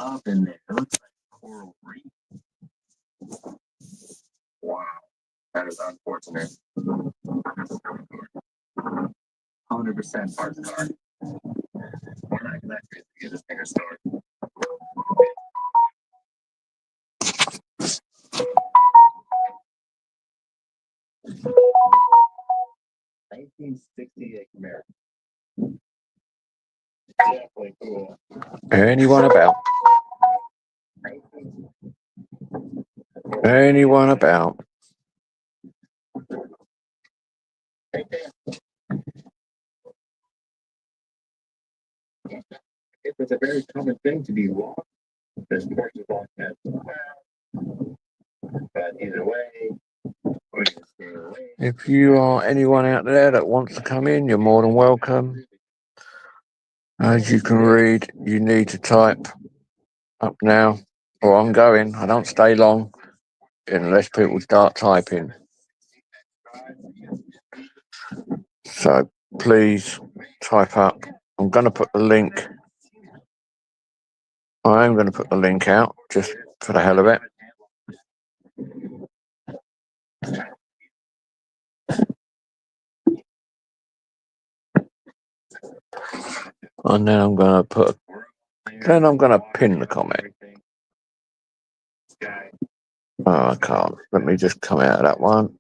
up in there. It looks like coral reef. Wow, that is unfortunate. 100% parts car. We're not connected to get this thing restored. 1968 Camaro. Definitely cool. Anyone about? Anyone about? It was a very common thing to be lost. There's portions of that, but either way, we're gonna stay away. If you are anyone out there that wants to come in, you're more than welcome. As you can read, you need to type up now, or I'm going. I don't stay long unless people start typing. So please type up. I'm going to put the link. I am going to put the link out just for the hell of it. And then I'm going to pin the comment. Oh, I can't. Let me just come out of that one.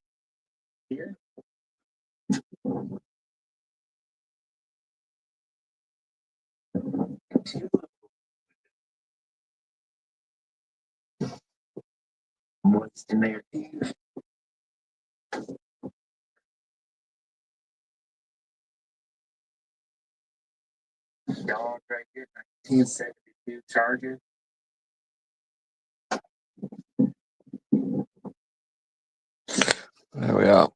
Moist in there. Dog right here, 1972 Charger. There we are.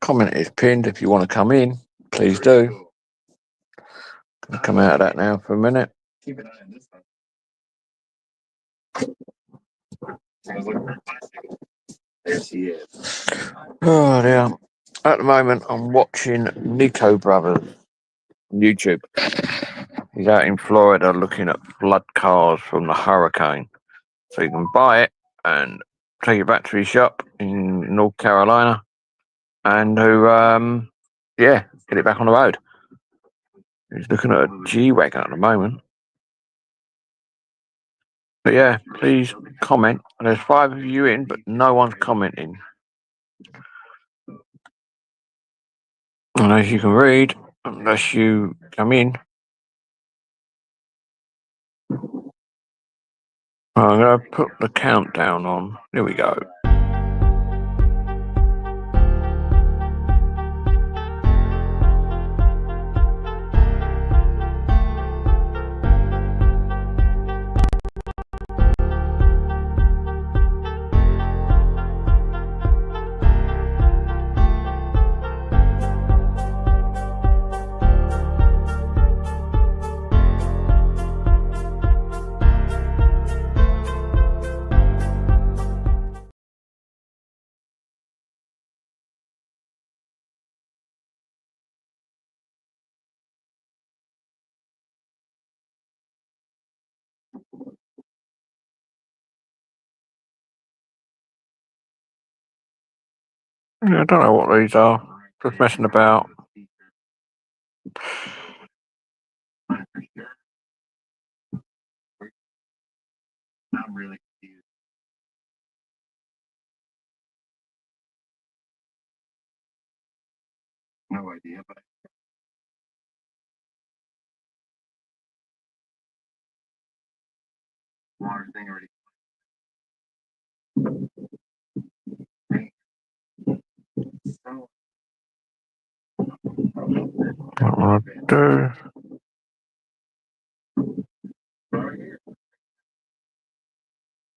Comment is pinned. If you want to come in, please do. Gonna come out of that now for a minute. Keep an eye on this one. I was looking for a bicycle. There she is. Oh, yeah. At the moment, I'm watching Nico Brothers on YouTube. He's out in Florida looking at flood cars from the hurricane. So you can buy it and take it back to his shop in North Carolina and get it back on the road. He's looking at a G-Wagon at the moment. But yeah, please comment. There's 5 of you in, but no one's commenting. And as you can read, unless you come in, I'm going to put the countdown on. Here we go. I don't know what these are. Just messing about. I'm really confused. No idea, but water thing already. So, What I do?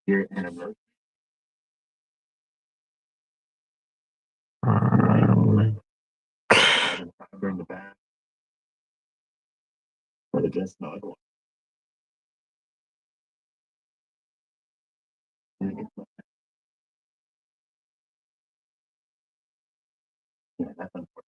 here in a road. Bring the back. Or the just not one. Yeah, that's unfortunate.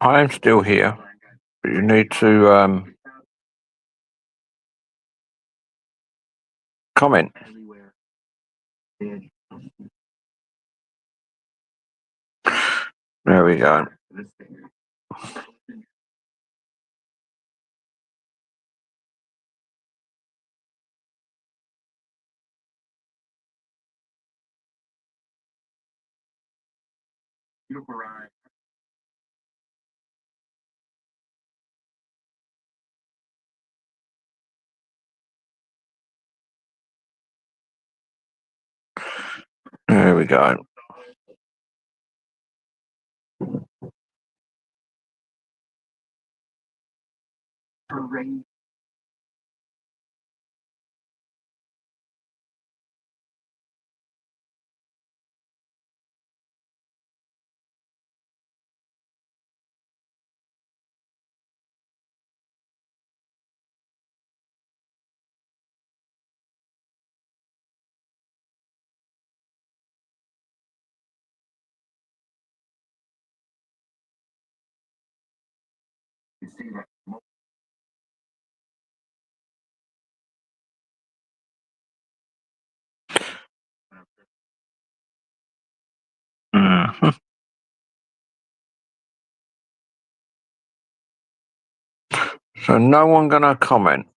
I am still here, but you need to comment. There we go. There we go. Mhm. So no one gonna comment.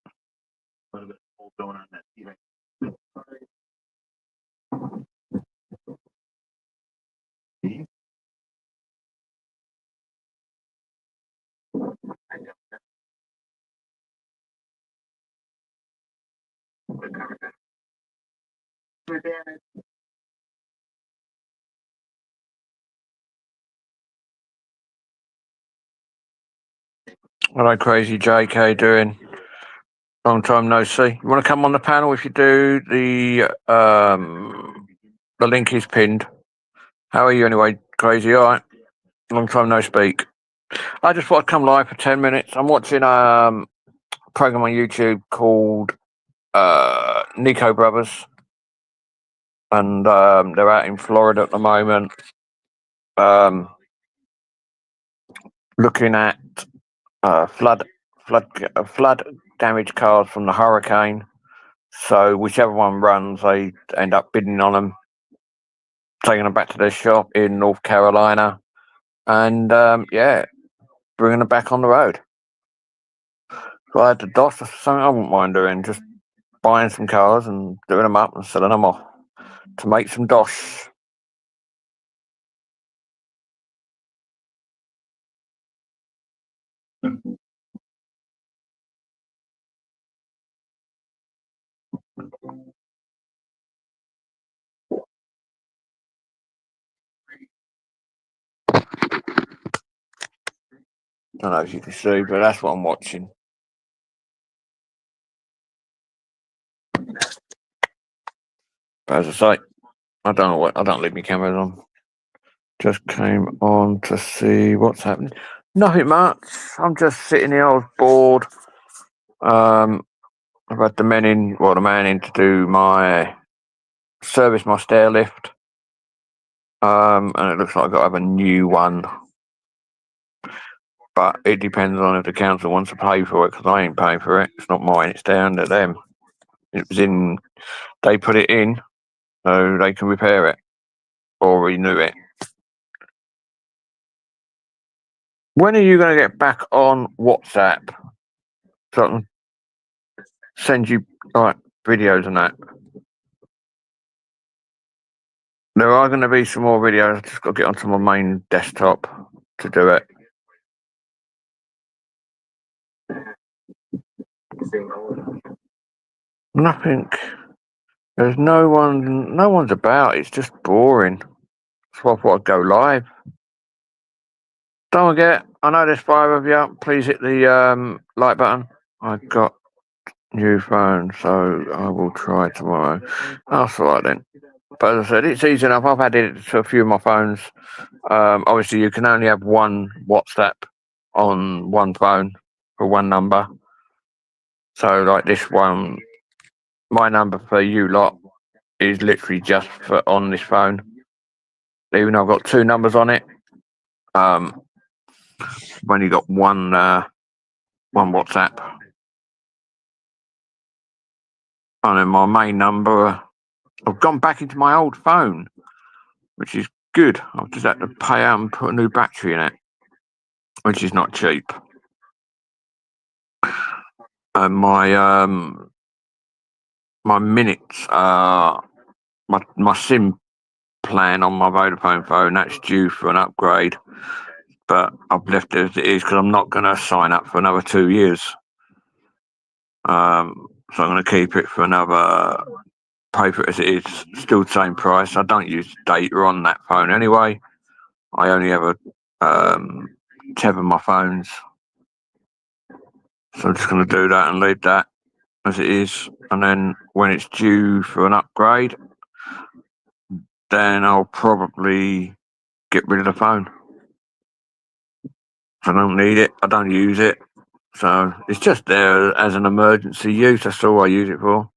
Hello, crazy JK doing? Long time no see. You want to come on the panel? If you do, the link is pinned. How are you anyway, crazy? All right. Long time no speak. I just thought I'd come live for 10 minutes. I'm watching a program on YouTube called Nico Brothers, and they're out in Florida at the moment, looking at flood damaged cars from the hurricane. So whichever one runs, they end up bidding on them, taking them back to their shop in North Carolina, and bringing them back on the road. So I had to DOS, something I wouldn't mind doing, just buying some cars and doing them up and selling them off to make some dosh. I don't know if you can see, but that's what I'm watching. But as I say, I don't leave my cameras on. Just came on to see what's happening. Nothing much. I'm just sitting here. I was bored. I've had the man in to do my service, my stair lift. And it looks like I've got to have a new one. But it depends on if the council wants to pay for it, because I ain't paying for it. It's not mine, it's down to them. They put it in so they can repair it or renew it. When are you going to get back on WhatsApp so I can send you videos and that? There are going to be some more videos. I've just got to get onto my main desktop to do it. Nothing. There's no one's about. It's just boring. So I thought I'd go live. Don't forget, I know there's 5 of you. Please hit the like button. I've got new phone, so I will try tomorrow. That's all right then. But as I said, it's easy enough. I've added it to a few of my phones. Obviously, you can only have one WhatsApp on one phone for one number. So, like this one, my number for you lot is literally just for on this phone. Even though I've got 2 numbers on it. I've only got one WhatsApp. And then my main number, I've gone back into my old phone, which is good. I've just had to pay out and put a new battery in it, which is not cheap. And my minutes, my SIM plan on my Vodafone phone, that's due for an upgrade. But I've left it as it is because I'm not going to sign up for another 2 years. So I'm going to keep it for another, pay for it as it is, still the same price. I don't use data on that phone anyway. I only ever tether my phones. So I'm just going to do that and leave that as it is. And then when it's due for an upgrade, then I'll probably get rid of the phone. I don't need it. I don't use it. So it's just there as an emergency use. That's all I use it for.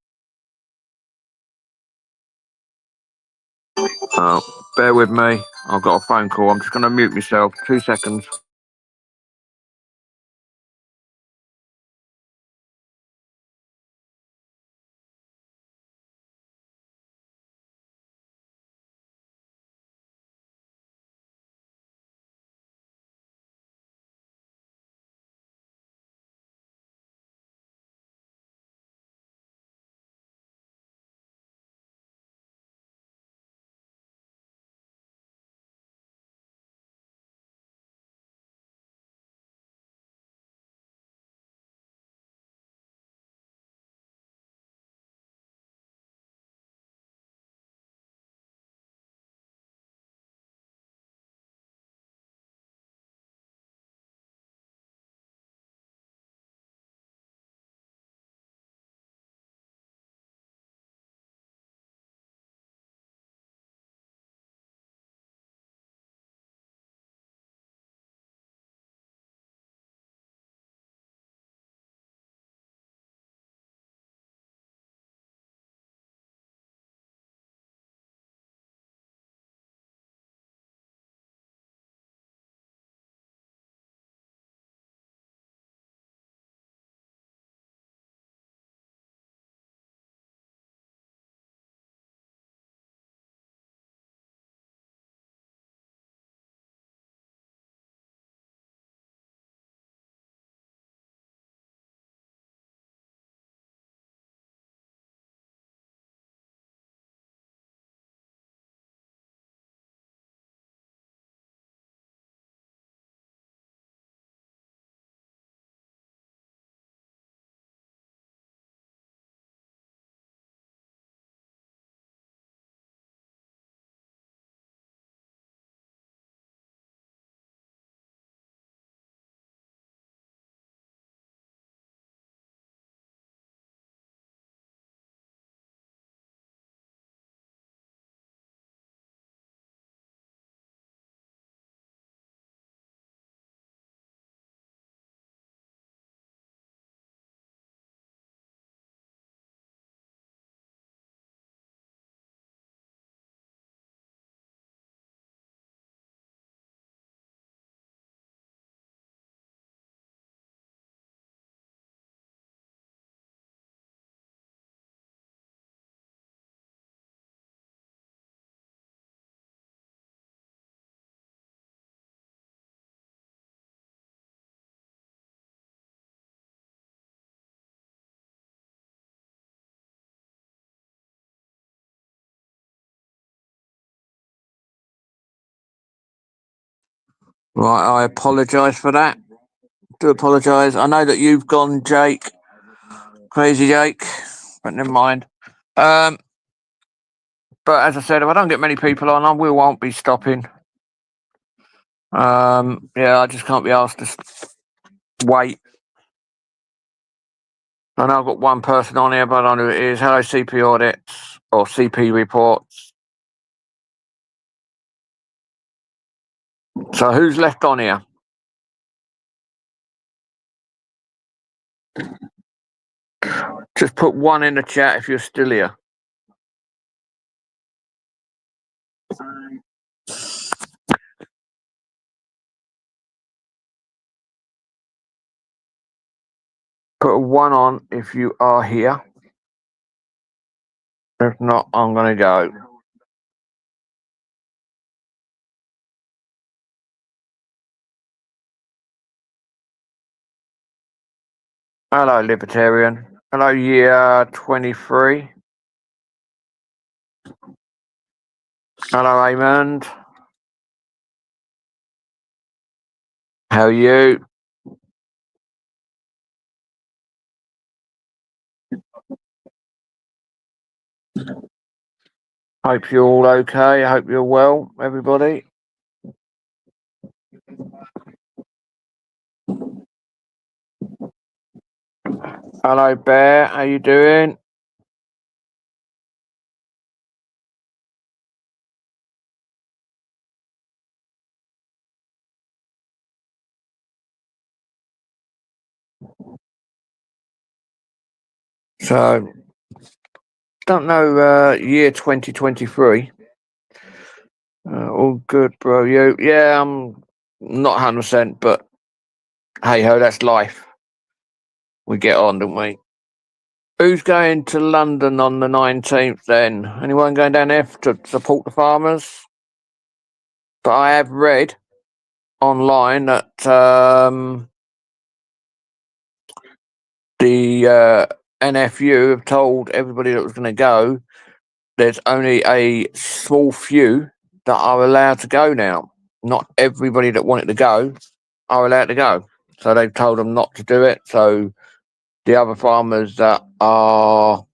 Bear with me. I've got a phone call. I'm just going to mute myself. 2 seconds. Right, I apologise for that. Do apologise. I know that you've gone, Jake. Crazy Jake. But never mind. But as I said, if I don't get many people on, I won't be stopping. Yeah, I just can't be asked to wait. I know I've got one person on here, but I don't know who it is. Hello, CP Audits or CP Reports. So who's left on here? Just put one in the chat if you're still here. Put a 1 on if you are here. If not, I'm going to go. Hello, Libertarian. Hello, year 23. Hello, Raymond. How are you? Hope you're all okay. I hope you're well, everybody. Hello, Bear. How you doing? So, don't know, year 2023. All good, bro. You? Yeah, I'm not 100%, but hey ho, that's life. We get on, don't we? Who's going to London on the 19th then? Anyone going down there to support the farmers? But I have read online that the NFU have told everybody that was going to go there's only a small few that are allowed to go now. Not everybody that wanted to go are allowed to go. So they've told them not to do it. So the other farmers that are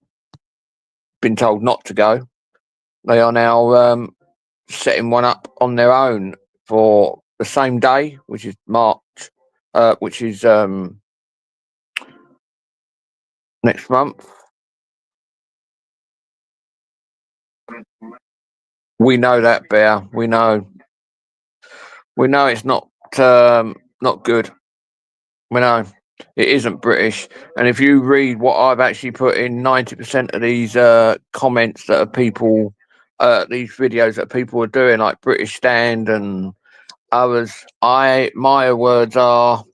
been told not to go, they are now setting one up on their own for the same day, which is March, which is next month. We know that, Bear. We know it's not good. We know it isn't British. And if you read what I've actually put in, 90% of these comments that are people, these videos that people are doing, like British Stand and others, my words are,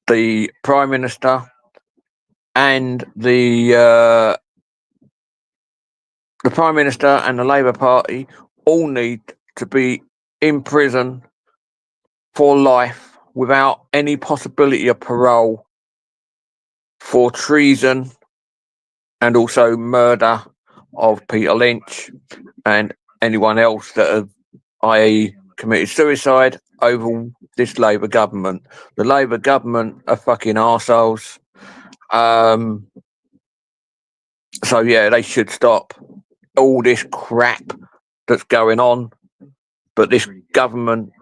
the Prime Minister and the Prime Minister and the Labour Party all need to be in prison for life without any possibility of parole for treason and also murder of Peter Lynch and anyone else that have, i.e., committed suicide over this Labour government. The Labour government are fucking arseholes. So yeah, they should stop all this crap that's going on. But this government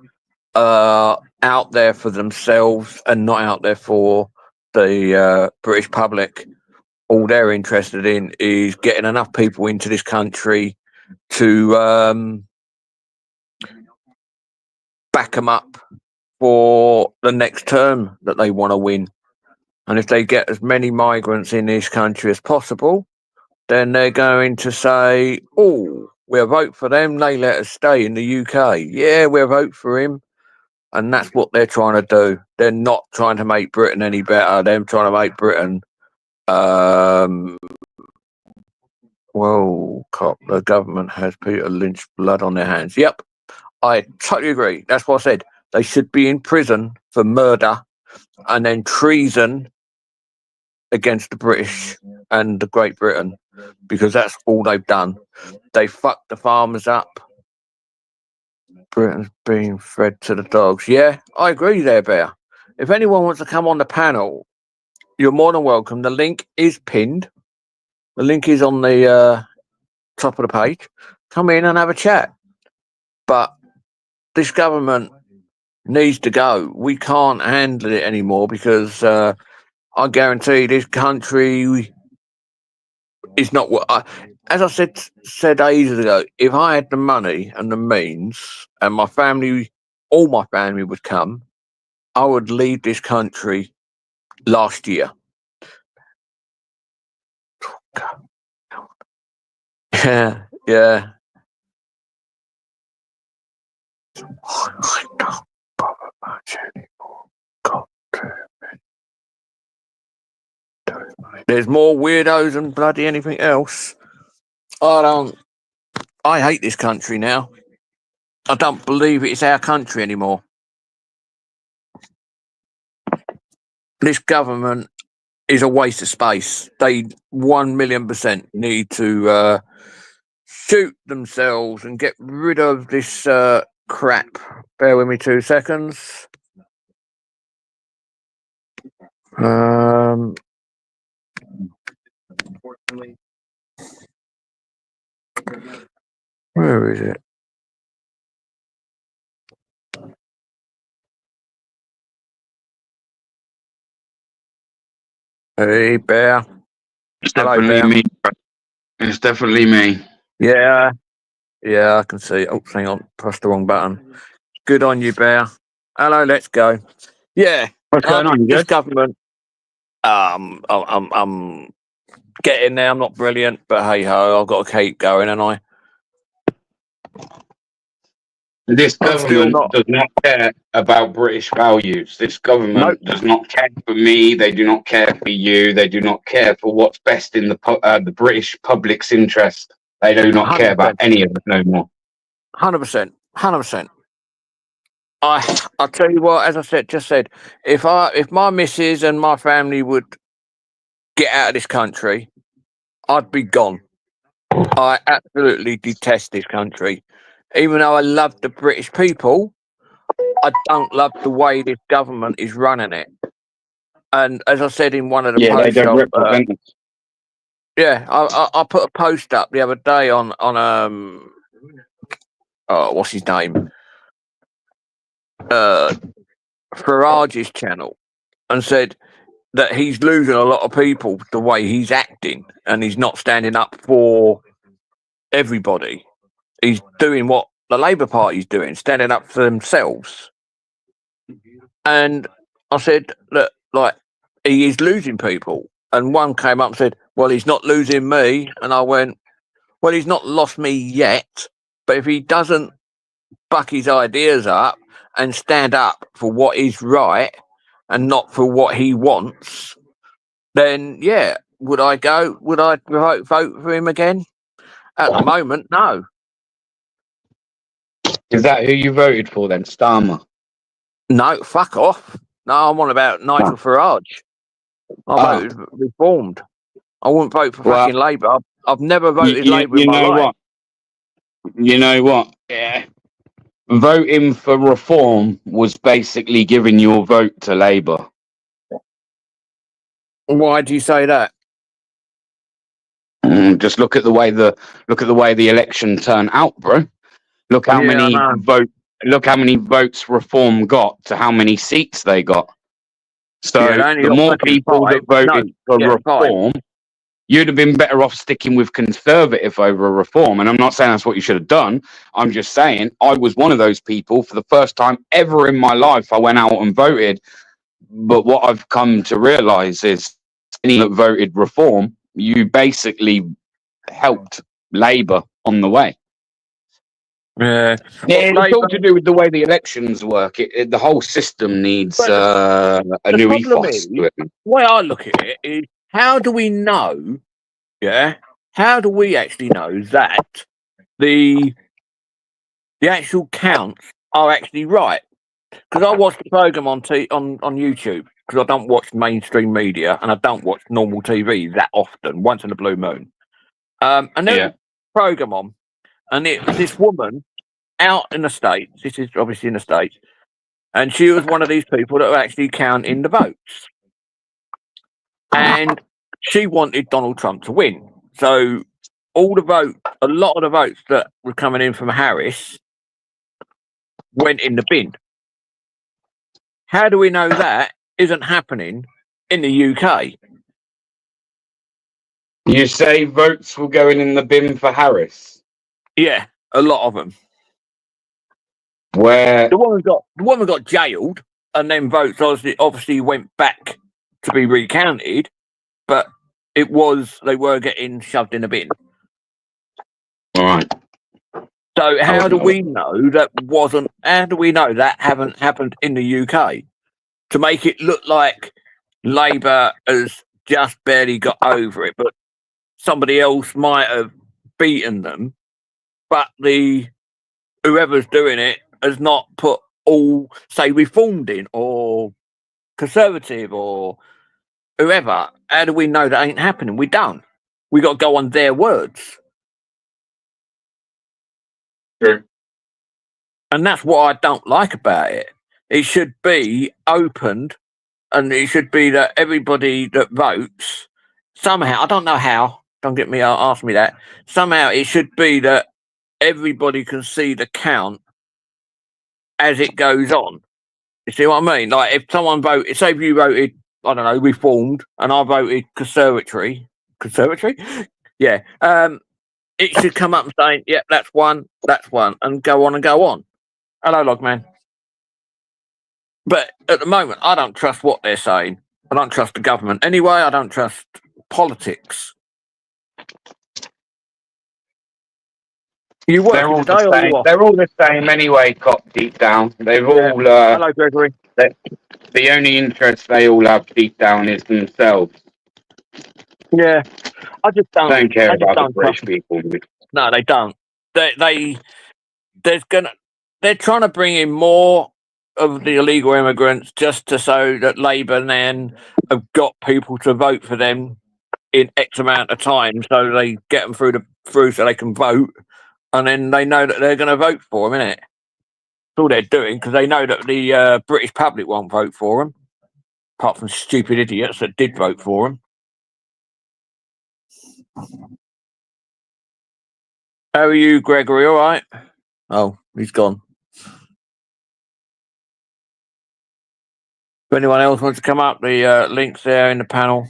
are out there for themselves and not out there for the British public. All they're interested in is getting enough people into this country to back them up for the next term that they want to win. And if they get as many migrants in this country as possible, then they're going to say, oh, we'll vote for them. They let us stay in the UK. Yeah, we'll vote for him. And that's what they're trying to do. They're not trying to make Britain any better. They're trying to make Britain, whoa, cop, the government has Peter Lynch blood on their hands. Yep, I totally agree. That's what I said. They should be in prison for murder and then treason against the British and the Great Britain, because that's all they've done. They fucked the farmers up. Britain's being fed to the dogs. Yeah, I agree there, Bear. If anyone wants to come on the panel, you're more than welcome. The link is pinned. The link is on the top of the page. Come in and have a chat. But this government needs to go. We can't handle it anymore because I guarantee this country is not what as I said ages ago, if I had the money and the means and my family, all my family would come, I would leave this country last year. Yeah, yeah. I don't bother much anymore. God damn it. There's more weirdos than bloody anything else. I hate this country now. I don't believe it's our country anymore. This government is a waste of space. They 1,000,000% need to shoot themselves and get rid of this crap. Bear with me 2 seconds. Unfortunately, Where is it? Hey, Bear. It's Hello, definitely Bear. me. It's definitely me. Yeah, I can see. Oh, hang on, pressed the wrong button. Good on you, Bear. Hello, let's go. Yeah, What's going on? You this good? government. I'm getting there. I'm not brilliant, but hey ho, I've got to keep going, and This I'm still government not. does not care about British values. This government does not care for me. They do not care for you. They do not care for what's best in the British public's interest. They do not care about 100%, any of it no more. 100%, 100%. I'll tell you what. As I just said, if my missus and my family would get out of this country, I'd be gone. I absolutely detest this country. Even though I love the British people, I don't love the way this government is running it. And as I said in one of the Yeah, they posts, don't represent us. I put a post up the other day on what's his name? Farage's channel, and said that he's losing a lot of people the way he's acting, and he's not standing up for everybody. He's doing what the Labour Party's doing, standing up for themselves. And I said, look, like, he is losing people. And one came up and said, well, he's not losing me. And I went, well, he's not lost me yet. But if he doesn't buck his ideas up and stand up for what is right and not for what he wants, then, yeah, would I vote for him again? At the moment, no. Is that who you voted for then, Starmer? No, fuck off. No, I'm on about Nigel Farage. I voted Reformed. I wouldn't vote for fucking Labour. I've never voted Labour in my life. You know what? Yeah. Voting for Reform was basically giving your vote to Labour. Why do you say that? Just look at the way the election turned out, bro. Look how many votes Reform got to how many seats they got. So the more people that voted for Reform, you'd have been better off sticking with Conservative over Reform. And I'm not saying that's what you should have done. I'm just saying I was one of those people. For the first time ever in my life, I went out and voted. But what I've come to realise is any that voted Reform, you basically helped Labour on the way. Yeah, it's all to do with the way the elections work. The whole system needs a new ethos to it. The way I look at it is, how do we know? Yeah, how do we actually know that the actual counts are actually right? Because I watch the program on YouTube, because I don't watch mainstream media and I don't watch normal TV that often. Once in a blue moon, and there's a program on, and it was this woman out in the States. This is obviously in the States, and she was one of these people that were actually counting the votes, and she wanted Donald Trump to win. So a lot of the votes that were coming in from Harris went in the bin. How do we know that isn't happening in the UK? You say votes were going in the bin for Harris? Yeah, a lot of them. Where the woman got jailed, and then votes obviously went back to be recounted, but they were getting shoved in a bin. All right. So how would do know. we know that wasn't? How do we know that haven't happened in the UK? To make it look like Labour has just barely got over it, but somebody else might have beaten them, but whoever's doing it has not put all, say, Reformed in or Conservative or whoever. How do we know that ain't happening? We don't. We got to go on their words. True. And that's what I don't like about it. It should be opened, and it should be that everybody that votes, somehow, I don't know how, don't get me, ask me that, somehow it should be that everybody can see the count as it goes on. You see what I mean? Like if someone voted, say if you voted, I don't know, Reformed, and I voted Conservatory, yeah, it should come up and saying, "Yep, that's one, and go on and go on." Hello, Logman. But at the moment, I don't trust what they're saying. I don't trust the government anyway. I don't trust politics. You They're all working today the or you same. off? They're all the same anyway, cop deep down. They've Yeah. all Hello, Gregory. the only interest they all have deep down is themselves. Yeah, I just don't. Don't care I just about the don't British trust. people. No, they don't. They're trying to bring in more of the illegal immigrants just to so that Labour then have got people to vote for them in X amount of time, so they get them through so they can vote, and then they know that they're going to vote for them, innit? That's all they're doing, because they know that the British public won't vote for them, apart from stupid idiots that did vote for them. How are you, Gregory? All right? Oh, he's gone. If anyone else wants to come up, the link's there in the panel.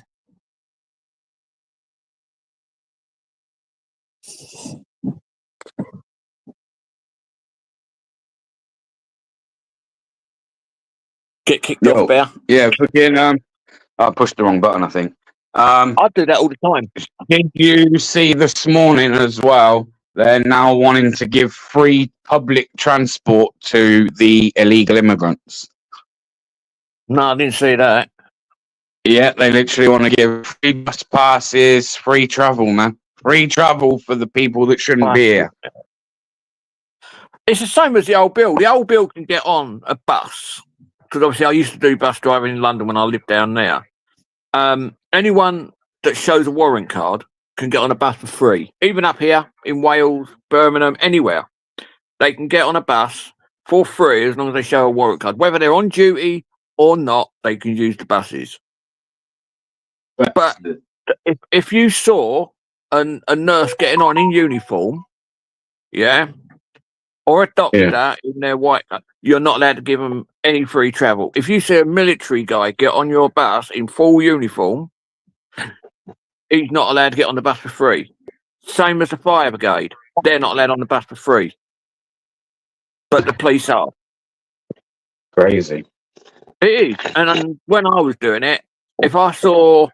Get kicked Yo. off, Bear. Yeah, fucking I pushed the wrong button, I think. I do that all the time. Did you see this morning as well? They're now wanting to give free public transport to the illegal immigrants. No, I didn't see that. Yeah, they literally want to give free bus passes, free travel, man. Free travel for the people that shouldn't be here. It's the same as the old Bill. The old Bill can get on a bus, because obviously I used to do bus driving in London when I lived down there. Anyone that shows a warrant card can get on a bus for free. Even up here in Wales, Birmingham, anywhere. They can get on a bus for free as long as they show a warrant card. Whether they're on duty or not, they can use the buses. But if you saw a nurse getting on in uniform, yeah, or a doctor in their white, you're not allowed to give them any free travel. If you see a military guy get on your bus in full uniform, he's not allowed to get on the bus for free. Same as the fire brigade. They're not allowed on the bus for free. But the police are. Crazy. It is. And when I was doing it, if I saw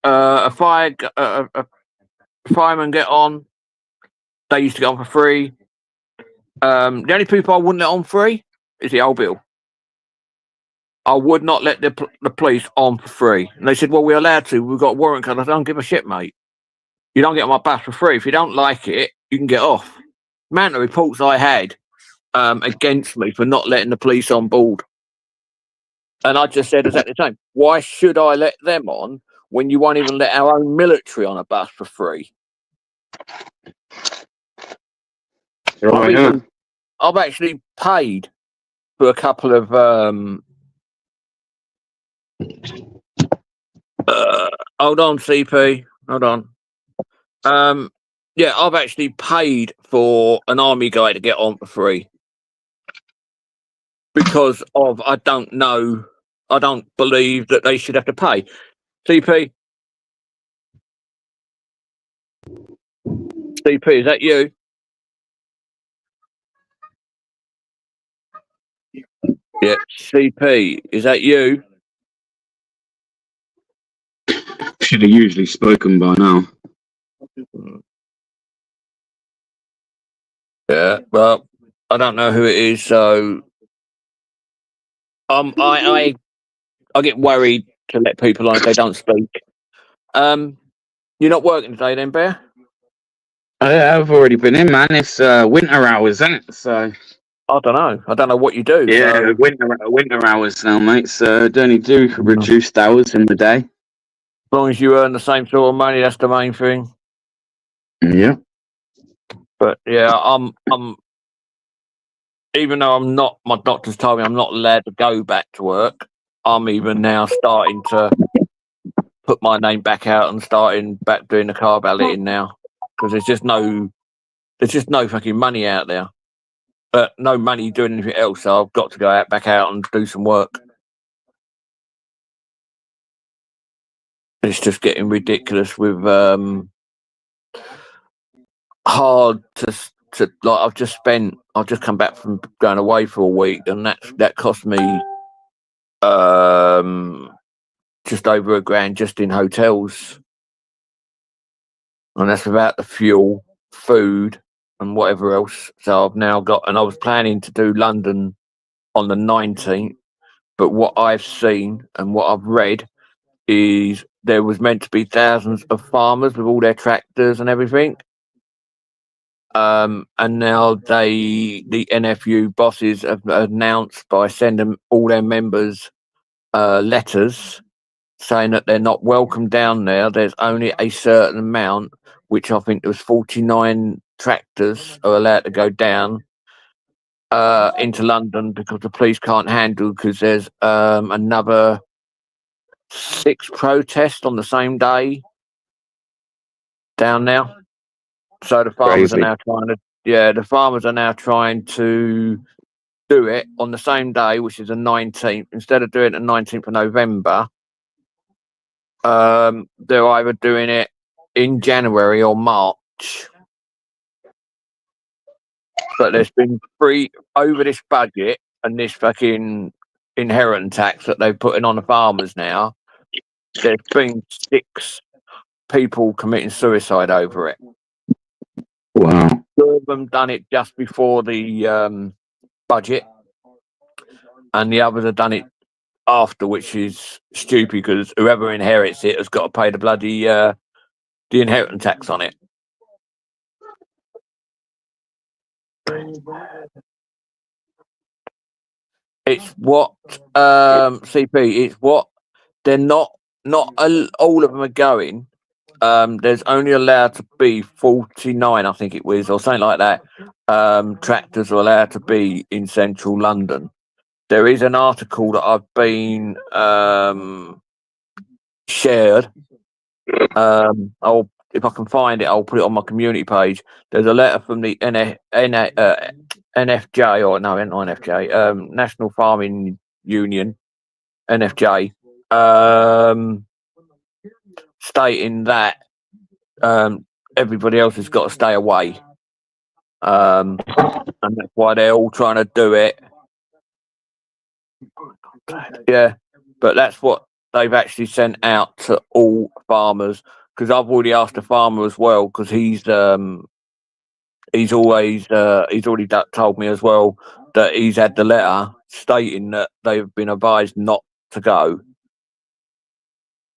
a fireman get on, they used to get on for free. The only people I wouldn't let on free is the old Bill. I would not let the police on for free. And they said, well, we're allowed to. We've got warrant card. I don't give a shit, mate. You don't get on my bus for free. If you don't like it, you can get off. Man, the reports I had against me for not letting the police on board. And I just said exactly the same. Why should I let them on when you won't even let our own military on a bus for free? I've actually paid for a couple of hold on, CP. Hold on. Yeah, I've actually paid for an army guy to get on for free. Because of I don't believe that they should have to pay. CP, is that you? Yeah, CP, is that you? Should have usually spoken by now. Yeah, well, I don't know who it is, so I get worried to let people on if they don't speak. You're not working today, then, Bear? I've already been in, man. It's winter hours, isn't it? So I don't know. I don't know what you do. yeah, So winter hours now, mate. So don't only do as reduced hours in the day. long as you earn the same sort of money, that's the main thing. Yeah. But yeah, I'm. Even though I'm not, my doctor's told me I'm not allowed to go back to work. I'm even now starting to put my name back out and starting back doing the car balloting now because there's just no fucking money out there. But no money doing anything else, so I've got to go out back out and do some work. It's just getting ridiculous with hard to like. I've just come back from going away for a week, and that cost me just over $1,000 just in hotels, and that's without the fuel, food, and whatever else. So I've now got, and I was planning to do London on the 19th, but what I've seen and what I've read is there was meant to be thousands of farmers with all their tractors and everything. And now the NFU bosses have announced by sending all their members letters saying that they're not welcome down there. There's only a certain amount, which I think there was 49 tractors are allowed to go down into London because the police can't handle, because there's another 6 protests on the same day down now. So the farmers Crazy. are now trying to do it on the same day, which is the 19th. Instead of doing it the 19th of November, they're either doing it in January or March. But there's been over this budget and this fucking inheritance tax that they're putting on the farmers now. There's been 6 people committing suicide over it. Wow. 2 of them done it just before the budget, and the others have done it after, which is stupid because whoever inherits it has got to pay the bloody the inheritance tax on it. It's what CP. It's what they're not all of them are going. There's only allowed to be 49, I think it was, or something like that. Tractors are allowed to be in central London. There is an article that I've been shared. If I can find it, I'll put it on my community page. There's a letter from the NFJ, or no, not NFJ, National Farming Union, NFJ, stating that everybody else has got to stay away, and that's why they're all trying to do it. Yeah, but that's what they've actually sent out to all farmers, because I've already asked a farmer as well, because he's already told me as well that he's had the letter stating that they've been advised not to go.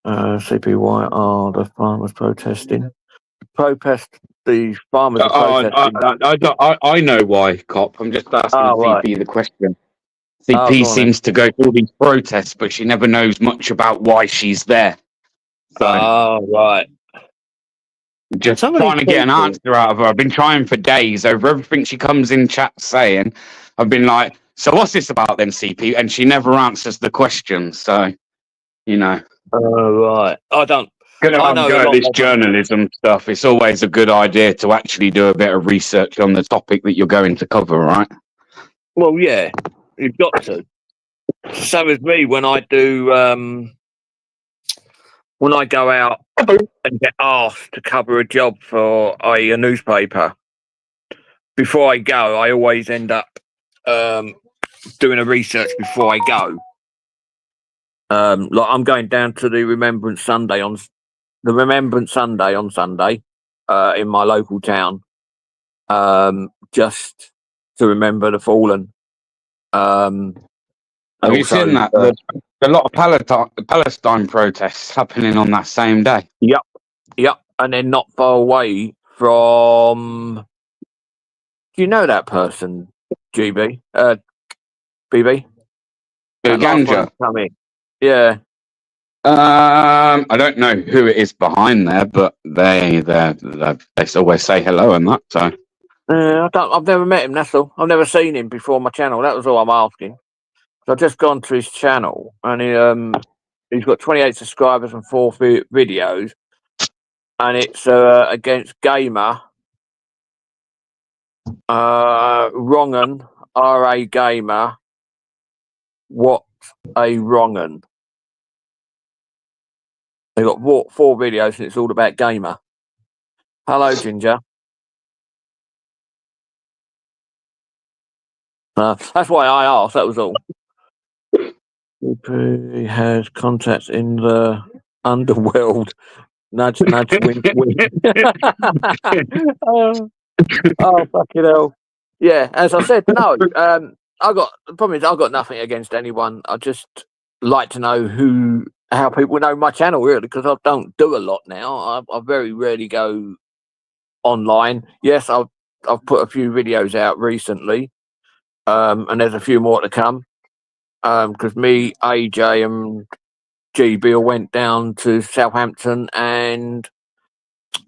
CPY are the farmers protesting. The farmers are protesting. I know why, Cop. I'm just asking CP the question. CP seems to go to all these protests, but she never knows much about why she's there. So, right. Just trying to get an answer out of her. I've been trying for days over everything she comes in chat saying. I've been like, so what's this about then, CP? And she never answers the question. So, Right. I don't. I know this journalism stuff. It's always a good idea to actually do a bit of research on the topic that you're going to cover, right? Well, yeah, you've got to. So is me when I do. When I go out and get asked to cover a job for a newspaper, before I go, I always end up doing a research before I go. Like I'm going down to the Remembrance Sunday on Sunday in my local town, just to remember the fallen. And Have you also, seen that? There's a lot of Palestine protests happening on that same day. Yep, and then not far away from. Do you know that person, GB? BB? That last one Ganja. to come in. Yeah. I don't know who it is behind there, but they always say hello and that. So I've never met him. That's all. I've never seen him before my channel. That was all I'm asking. So I've just gone to his channel, and he's got 28 subscribers and 4 videos, and it's against Gamer, Wrongen, RA Gamer. What a wrong'un. They got 4 videos, and it's all about Gamer. Hello, Ginger. That's why I asked. That was all. He has contacts in the underworld. Nudge, nudge, wink, wink. Oh, fucking hell. Yeah, as I said, no. The problem is I've got nothing against anyone. I just like to know how people know my channel, really, because I don't do a lot now. I very rarely go online. Yes, I've put a few videos out recently, and there's a few more to come. Because me, AJ, and GB went down to Southampton and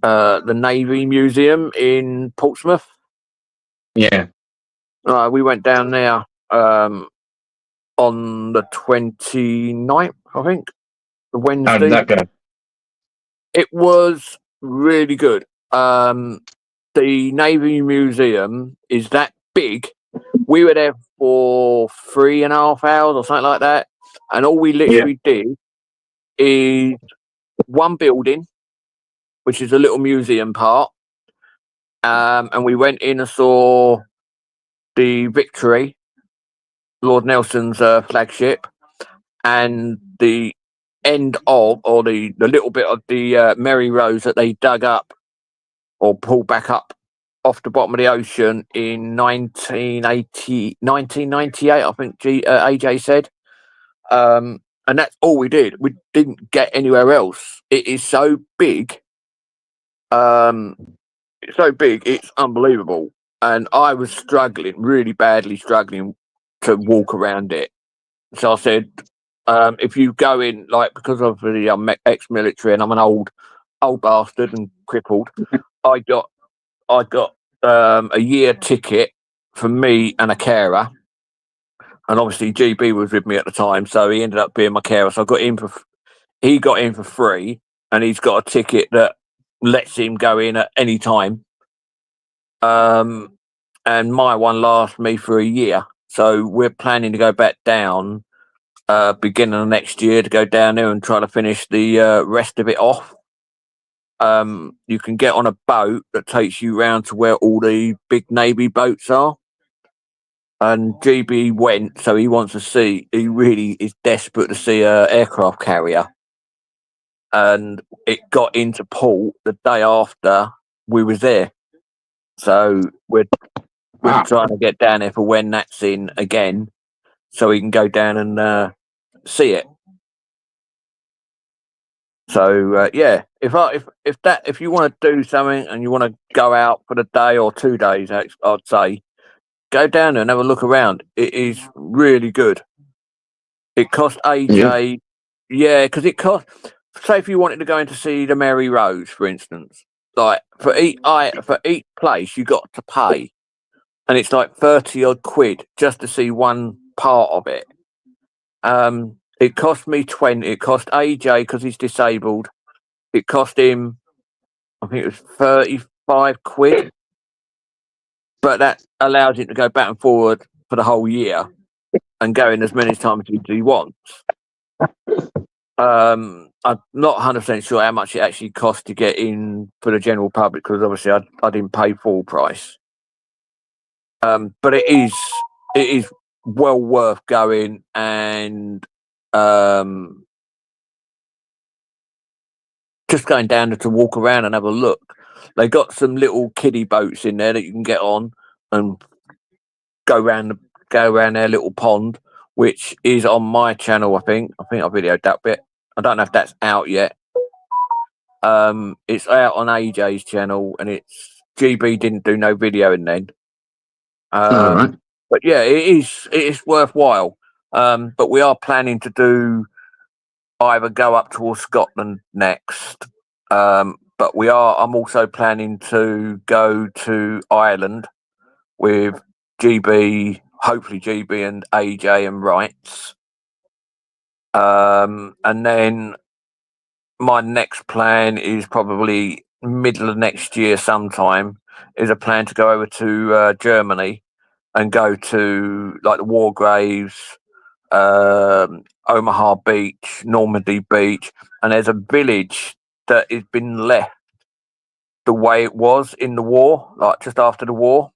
the Navy Museum in Portsmouth. yeah, We went down there on the 29th, I think, the Wednesday. how did that go? It was really good. The Navy Museum is that big. We were there for 3.5 hours or something like that, and all we literally did is one building, which is a little museum part, and we went in and saw the Victory, Lord Nelson's flagship, and the end of, or the little bit of the Mary Rose that they dug up or pulled back up off the bottom of the ocean in 1998, I think AJ said. And that's all we did. We didn't get anywhere else. It is so big. It's so big, it's unbelievable. And I was struggling, really badly struggling to walk around it. So I said, if you go in, like, because obviously I'm ex-military and I'm an old bastard and crippled, I got a year ticket for me and a carer. And obviously GB was with me at the time, so he ended up being my carer. So he got in for free, and he's got a ticket that lets him go in at any time. And my one lasts me for a year. So we're planning to go back down beginning of next year to go down there and try to finish the rest of it off. You can get on a boat that takes you round to where all the big Navy boats are. And GB went, so he wants to see, he really is desperate to see an aircraft carrier. And it got into port the day after we was there. So we're trying to get down there for when that's in again, so we can go down and see it. So yeah, if you want to do something and you want to go out for the day or 2 days, I'd say go down there and have a look around. It is really good. It cost AJ, because it cost. Say if you wanted to go in to see the Mary Rose, for instance, like for each place you got to pay, and it's like 30 odd quid just to see one part of it. It cost me 20. It cost AJ, because he's disabled. It cost him, I think it was 35 quid. But that allows him to go back and forward for the whole year and go in as many times as he wants. I'm not 100% sure how much it actually costs to get in for the general public, because obviously I didn't pay full price. But it is well worth going, and just going down there to walk around and have a look. They got some little kiddie boats in there that you can get on and go around their little pond, which is on my channel. I think I videoed that bit. I don't know if that's out yet. It's out on AJ's channel, and it's GB didn't do no video in then. All right. But yeah, it is worthwhile. But we are planning to do either go up towards Scotland next. But I'm also planning to go to Ireland with GB, hopefully GB and AJ and Rights. And then my next plan is probably middle of next year sometime, is a plan to go over to Germany and go to like the war graves, Omaha Beach, Normandy Beach, and there's a village that has been left the way it was in the war, like just after the war,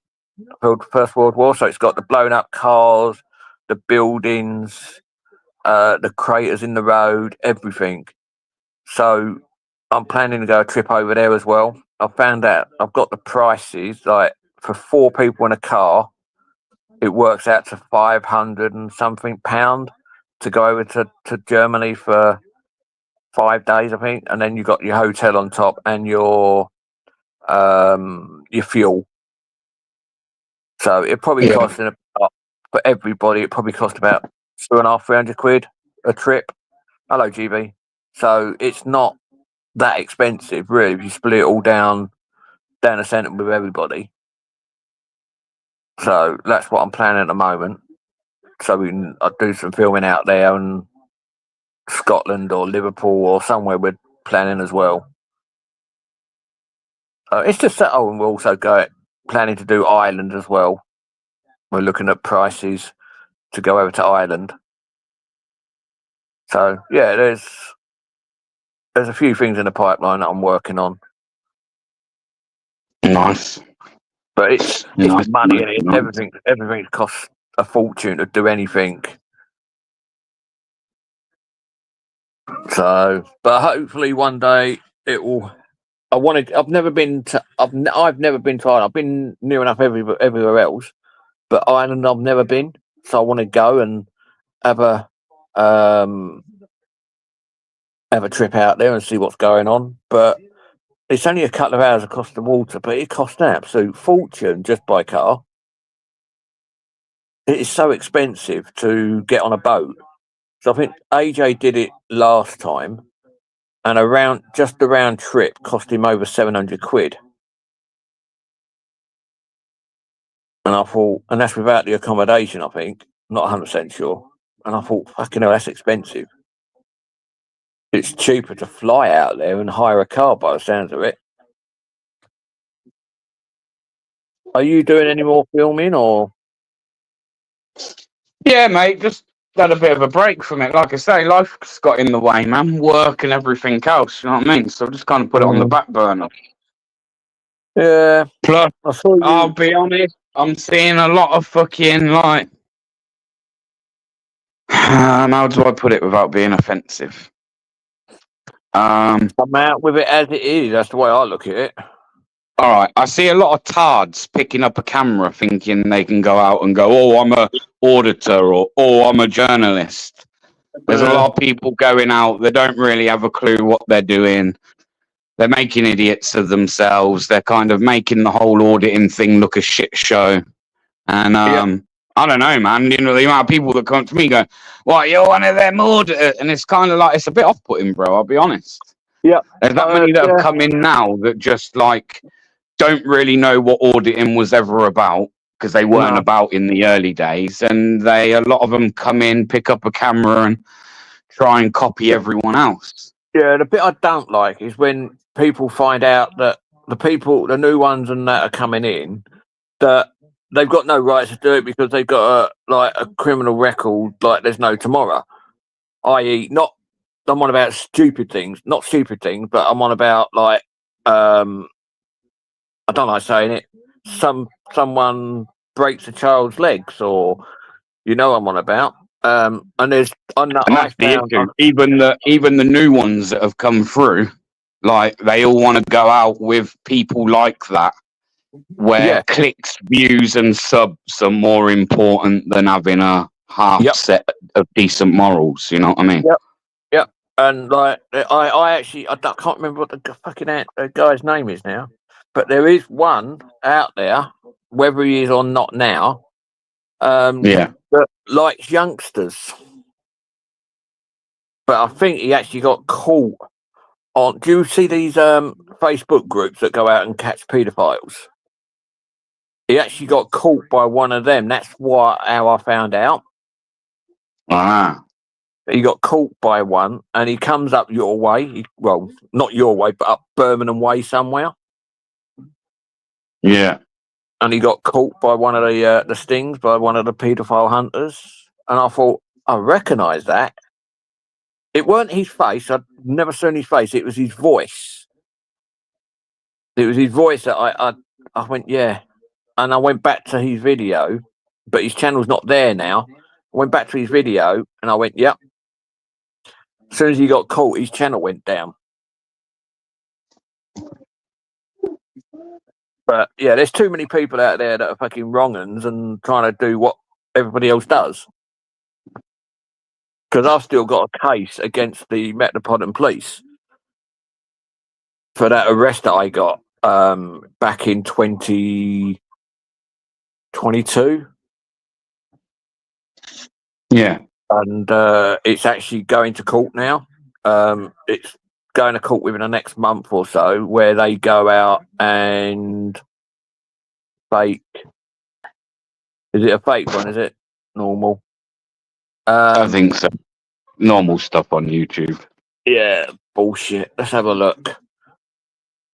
First World War. So it's got the blown up cars, the buildings, the craters in the road, everything. So I'm planning to go a trip over there as well. I found out I've got the prices, like for 4 people in a car, it works out to 500 and something £500 to go over to Germany for 5 days, I think. And then you got your hotel on top and your fuel. So it probably cost for everybody, it probably cost about £250-300 a trip. Hello, GB. So it's not that expensive, really, if you split it all down the centre with everybody. So that's what I'm planning at the moment. So we can do some filming out there in Scotland or Liverpool or somewhere we're planning as well. It's just that. Oh, and we're also planning to do Ireland as well. We're looking at prices to go over to Ireland. So yeah, there's a few things in the pipeline that I'm working on. Nice. But it's Nice. money, and Nice. everything costs a fortune to do anything. So, but hopefully one day it will. I've never been to Ireland. I've been near enough everywhere else, but Ireland I've never been. So I want to go and have a trip out there and see what's going on. But it's only a couple of hours across the water, but it costs an absolute fortune just by car. It is so expensive to get on a boat. So I think AJ did it last time, and the round trip cost him over £700. And I thought, and that's without the accommodation, I think. Not 100% sure. And I thought, fucking hell, that's expensive. It's cheaper to fly out there and hire a car by the sounds of it. Are you doing any more filming or? Yeah, mate, just had a bit of a break from it. Like I say, life's got in the way, man. Work and everything else, you know what I mean? So I just kind of put it on the back burner. Yeah. Plus, I saw you. I'll be honest, I'm seeing a lot of fucking, like, how do I put it without being offensive? Come out with it as it is. That's the way I look at it. All right, I see a lot of tards picking up a camera thinking they can go out and go, oh, I'm a auditor, or oh, I'm a journalist. There's a lot of people going out, they don't really have a clue what they're doing. They're making idiots of themselves. They're kind of making the whole auditing thing look a shit show. And I don't know, man. You know, the amount of people that come to me going, "What, you're one of them auditors?" And it's kind of like, it's a bit off-putting, bro. I'll be honest. Yeah. There's that many that have come in now that just like don't really know what auditing was ever about, because they weren't about in the early days. And a lot of them come in, pick up a camera and try and copy everyone else. Yeah, the bit I don't like is when people find out that the new ones and that are coming in, that they've got no right to do it because they've got a criminal record like there's no tomorrow. I.e., I'm on about stupid things, not stupid things, but I'm on about like I don't like saying it. Someone breaks a child's legs, or I'm on about. And there's and that's the issue. Even the new ones that have come through, Like they all want to go out with people like that, where Yeah. clicks, views, and subs are more important than having a half Yep. set of decent morals. You know what I mean? Yep. Yep. And like, I actually, I can't remember what the fucking guy's name is now, but there is one out there, whether he is or not now, Yeah. that likes youngsters. But I think he actually got caught on. Do you see these Facebook groups that go out and catch paedophiles? He actually got caught by one of them. That's how I found out. Ah. He got caught by one, and he comes up your way. Well, not your way, but up Birmingham way somewhere. Yeah. And he got caught by one of the stings by one of the paedophile hunters. And I thought, I recognise that. It weren't his face. I'd never seen his face. It was his voice. It was his voice that I went, yeah. And I went back to his video, but his channel's not there now. I went back to his video, and I went, yep. As soon as he got caught, his channel went down. But yeah, there's too many people out there that are fucking wrong-uns and trying to do what everybody else does. Because I've still got a case against the Metropolitan Police for that arrest that I got back in 2022. Yeah. And it's actually going to court now. It's going to court within the next month or so, where they go out and fake. Is it a fake one? Is it normal? I think so. Normal stuff on YouTube. Yeah, bullshit. Let's have a look.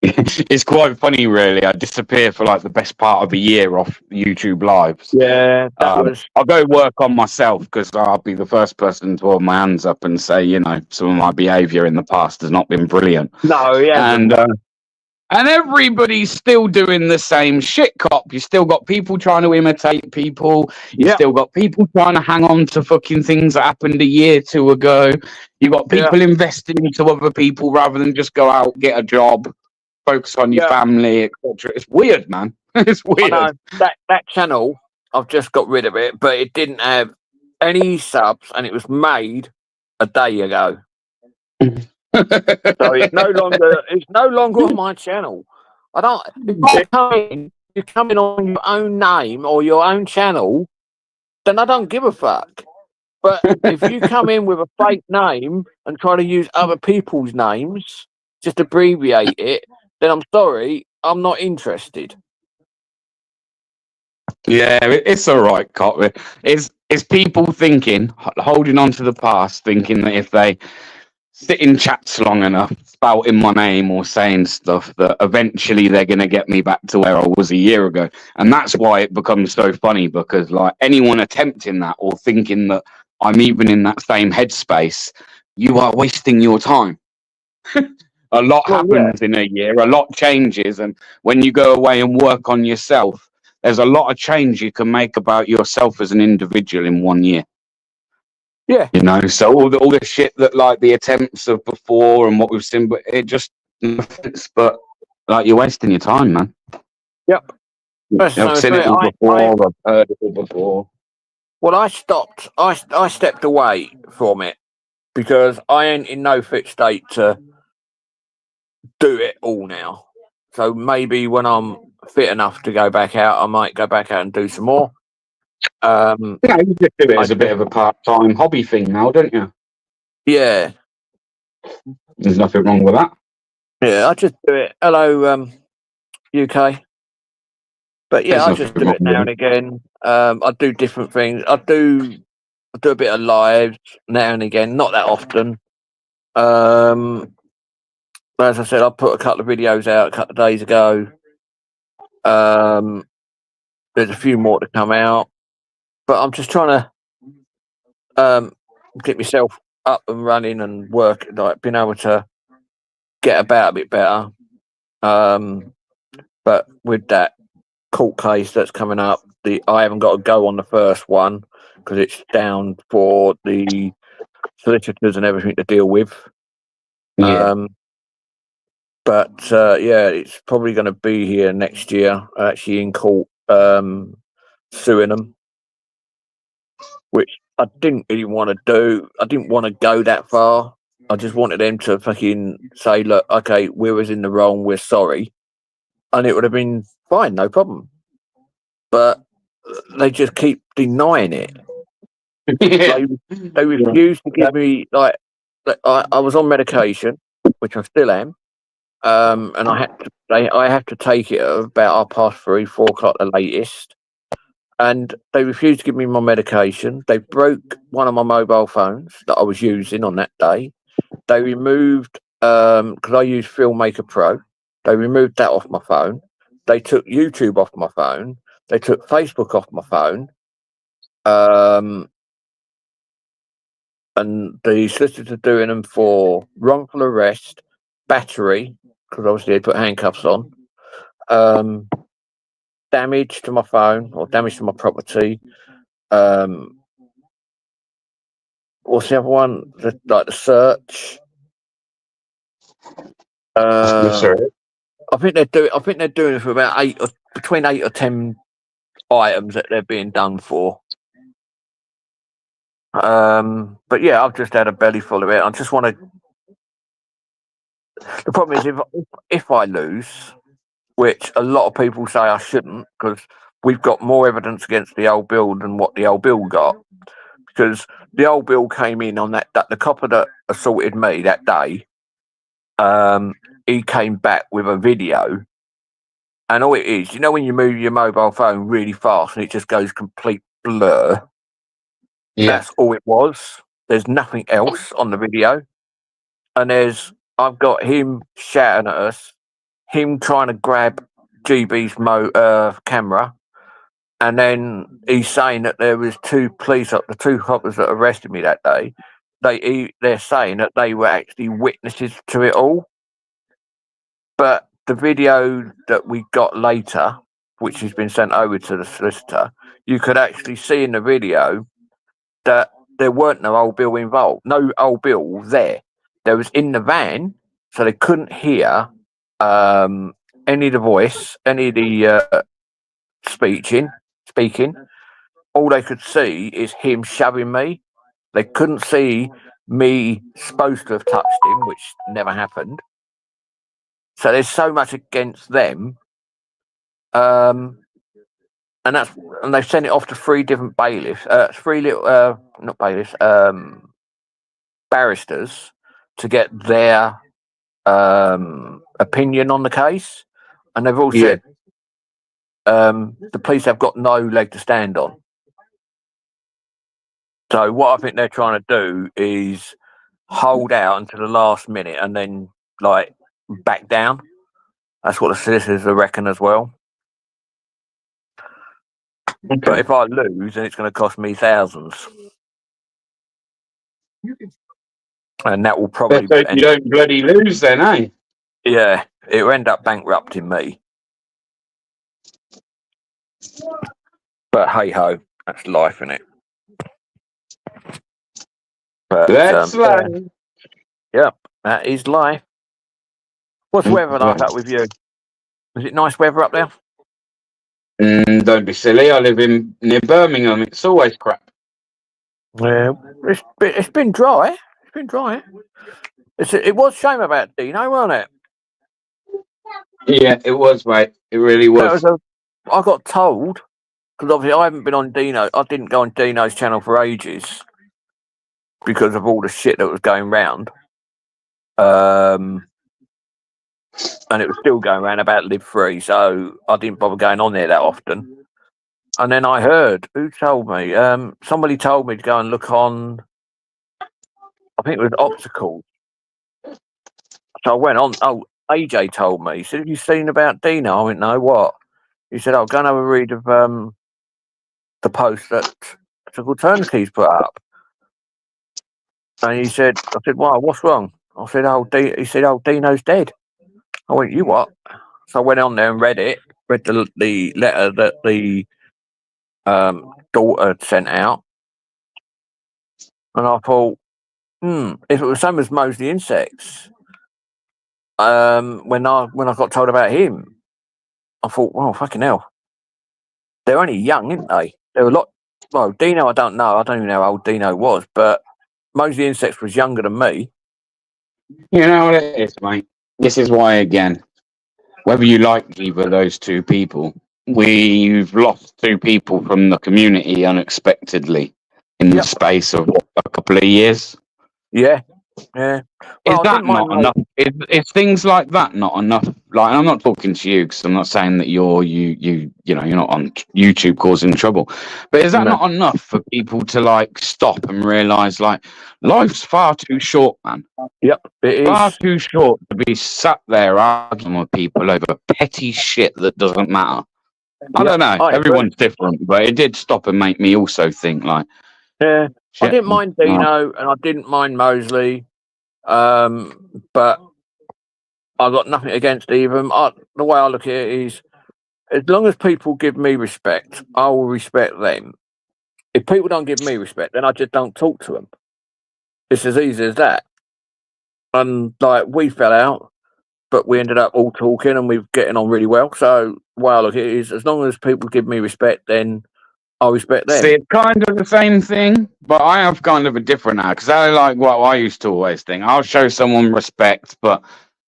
It's quite funny, really. I disappear for like the best part of a year off YouTube lives. Yeah, that was. I'll go work on myself because I'll be the first person to hold my hands up and say, you know, some of my behaviour in the past has not been brilliant. No, yeah. And everybody's still doing the same shit, cop. You still got people trying to imitate people. You still got people trying to hang on to fucking things that happened a year, 2 ago. You got people investing into other people rather than just go out, get a job, focus on your family, etc. It's weird, man. It's weird. I know. That channel, I've just got rid of it, but it didn't have any subs, and it was made a day ago. So it's no longer on my channel. I don't. If you come in on your own name or your own channel, then I don't give a fuck. But if you come in with a fake name and try to use other people's names, just abbreviate it, then I'm sorry, I'm not interested. Yeah, it's all right, cop. It's people thinking, holding on to the past, thinking that if they sit in chats long enough, spouting my name or saying stuff, that eventually they're going to get me back to where I was a year ago. And that's why it becomes so funny, because like anyone attempting that or thinking that I'm even in that same headspace, you are wasting your time. A lot happens in a year, a lot changes. And when you go away and work on yourself, there's a lot of change you can make about yourself as an individual in 1 year. Yeah. You know, so all the shit that like the attempts of before and what we've seen, but it just, but like you're wasting your time, man. Yep. I've seen it all before, I've heard it all before. Well, I stopped. I stepped away from it because I ain't in no fit state to do it all now. So maybe when I'm fit enough to go back out, I might go back out and do some more. You just do it as a bit of a part-time hobby thing now, don't you? Yeah. There's nothing wrong with that. Yeah, I just do it. Hello, UK. But yeah, I just do it now and again. I do different things. I do a bit of lives now and again, not that often. As I said, I put a couple of videos out a couple of days ago. There's a few more to come out, but I'm just trying to get myself up and running and work, like being able to get about a bit better. But with that court case that's coming up, I haven't got to go on the first one because it's down for the solicitors and everything to deal with. Yeah. But yeah, it's probably going to be here next year, actually in court, suing them, which I didn't really want to do. I didn't want to go that far. I just wanted them to fucking say, look, okay, we was in the wrong, we're sorry. And it would have been fine, no problem. But they just keep denying it. Yeah. They refuse to give me, like I was on medication, which I still am. And I have to take it at about 3:30, 4 o'clock the latest. And they refused to give me my medication. They broke one of my mobile phones that I was using on that day. They removed, because I use Filmmaker Pro, they removed that off my phone. They took YouTube off my phone. They took Facebook off my phone. And the solicitors are doing them for wrongful arrest, battery, because obviously they put handcuffs on, damage to my phone or damage to my property. What's the other one? Like the search. I think they're doing it for about between 8 or 10 items that they're being done for. But yeah, I've just had a belly full of it. I just want to. The problem is if I lose, which a lot of people say I shouldn't, because we've got more evidence against the old bill than what the old bill got. Because the old bill came in on that the copper that assaulted me that day. He came back with a video, and all it is, you know, when you move your mobile phone really fast and it just goes complete blur. Yeah. That's all it was. There's nothing else on the video, and I've got him shouting at us, him trying to grab GB's camera, and then he's saying that there was the two coppers that arrested me that day. They're saying that they were actually witnesses to it all. But the video that we got later, which has been sent over to the solicitor, you could actually see in the video that there weren't no old bill involved, no old bill there. There was in the van, so they couldn't hear any of the voice, any of the speaking. All they could see is him shoving me. They couldn't see me supposed to have touched him, which never happened. So there's so much against them, and they've sent it off to 3 different bailiffs, not bailiffs, barristers, to get their opinion on the case, and they've all said the police have got no leg to stand on. So what I think they're trying to do is hold out until the last minute and then like back down. That's what the solicitors reckon as well. Okay. But if I lose, then it's going to cost me thousands, and that will probably. Let's hope you don't bloody lose, then, eh? Yeah, it will end up bankrupting me. But hey ho, that's life, isn't it? But That's life. Yeah, that is life. What's the weather like up with you? Is it nice weather up there? Don't be silly. I live near Birmingham. It's always crap. Yeah, it's been dry. It's been dry. It was a shame about Dino, wasn't it? Yeah, it was, mate. It really was. I got told, because obviously I haven't been on Dino. I didn't go on Dino's channel for ages because of all the shit that was going round. And it was still going around about Live Free, so I didn't bother going on there that often. And then I heard, who told me? Somebody told me to go and look on, I think it was Optical. So I went on. Oh, AJ told me. He said, have you seen about Dino? I went, no, what? He said, I'll go and have a read of the post that Optical Turnkeys put up. And I said, wow, what's wrong? I said, he said, Dino's dead. I went, you what? So I went on there and read the letter that the daughter had sent out. And I thought, if it was same as Mosley Insects, when I got told about him, I thought, well, fucking hell, they're only young, aren't they? They're a lot. Well, Dino, I don't know. I don't even know how old Dino was, but Mostly Insects was younger than me. You know what it is, mate? This is why, again, whether you like either of those two people, we've lost two people from the community unexpectedly in the space of a couple of years. Yeah, yeah. Is Well, I that didn't mind not enough? Is things like that not enough? Like, I'm not talking to you because I'm not saying that you're not on YouTube causing trouble, but is that No. not enough for people to like stop and realize like life's far too short, man? Yep, it Far is. too short to be sat there arguing with people over petty shit that doesn't matter. I don't know. I agree. Everyone's different, but it did stop and make me also think like, Yeah, I shit, didn't mind Dino and I didn't mind Mosley, but I got nothing against either of them. The way I look at it is, as long as people give me respect, I will respect them. If people don't give me respect, then I just don't talk to them. It's as easy as that. And like, we fell out, but we ended up all talking and we're getting on really well. So the way I look at it is, as long as people give me respect, then I'll respect them. See, it's kind of the same thing, but I have kind of a different now because I like what I used to always think. I'll show someone respect, but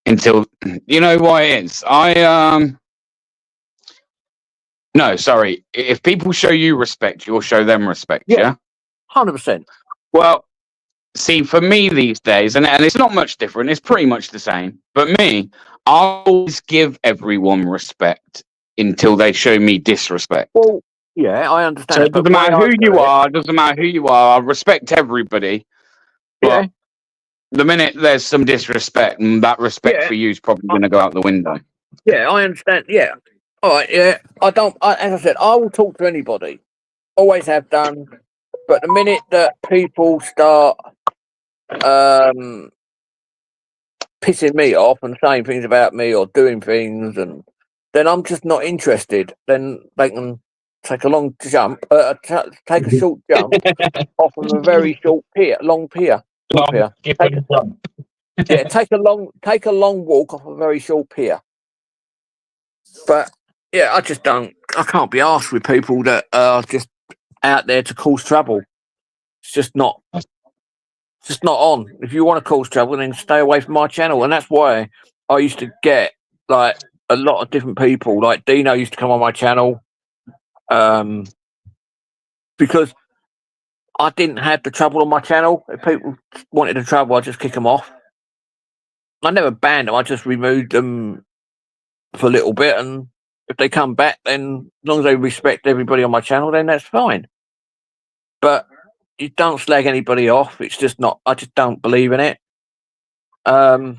until you know what it is, no, sorry. If people show you respect, you'll show them respect. Yeah, 100%. Well, see, for me these days, and it's not much different. It's pretty much the same. But me, I'll always give everyone respect until they show me disrespect. Well, yeah, I understand. So it doesn't matter who you are. Doesn't matter who you are. I respect everybody. But the minute there's some disrespect, and that respect for you is probably going to go out the window. Yeah, I understand. Yeah. All right. Yeah. As I said, I will talk to anybody. Always have done. But the minute that people start pissing me off and saying things about me or doing things, and then I'm just not interested. Then they can take a long jump, take a short jump off of a very short pier, long pier. Yeah, take a long walk off a very short pier. But yeah, I can't be arsed with people that are just out there to cause trouble. It's just not on. If you want to cause trouble, then stay away from my channel. And that's why I used to get like a lot of different people. Like Dino used to come on my channel, because I didn't have the trouble on my channel. If people wanted the trouble, I'd just kick them off. I never banned them. I just removed them for a little bit, and if they come back, then as long as they respect everybody on my channel, then that's fine. But you don't slag anybody off. It's just not. I just don't believe in it. So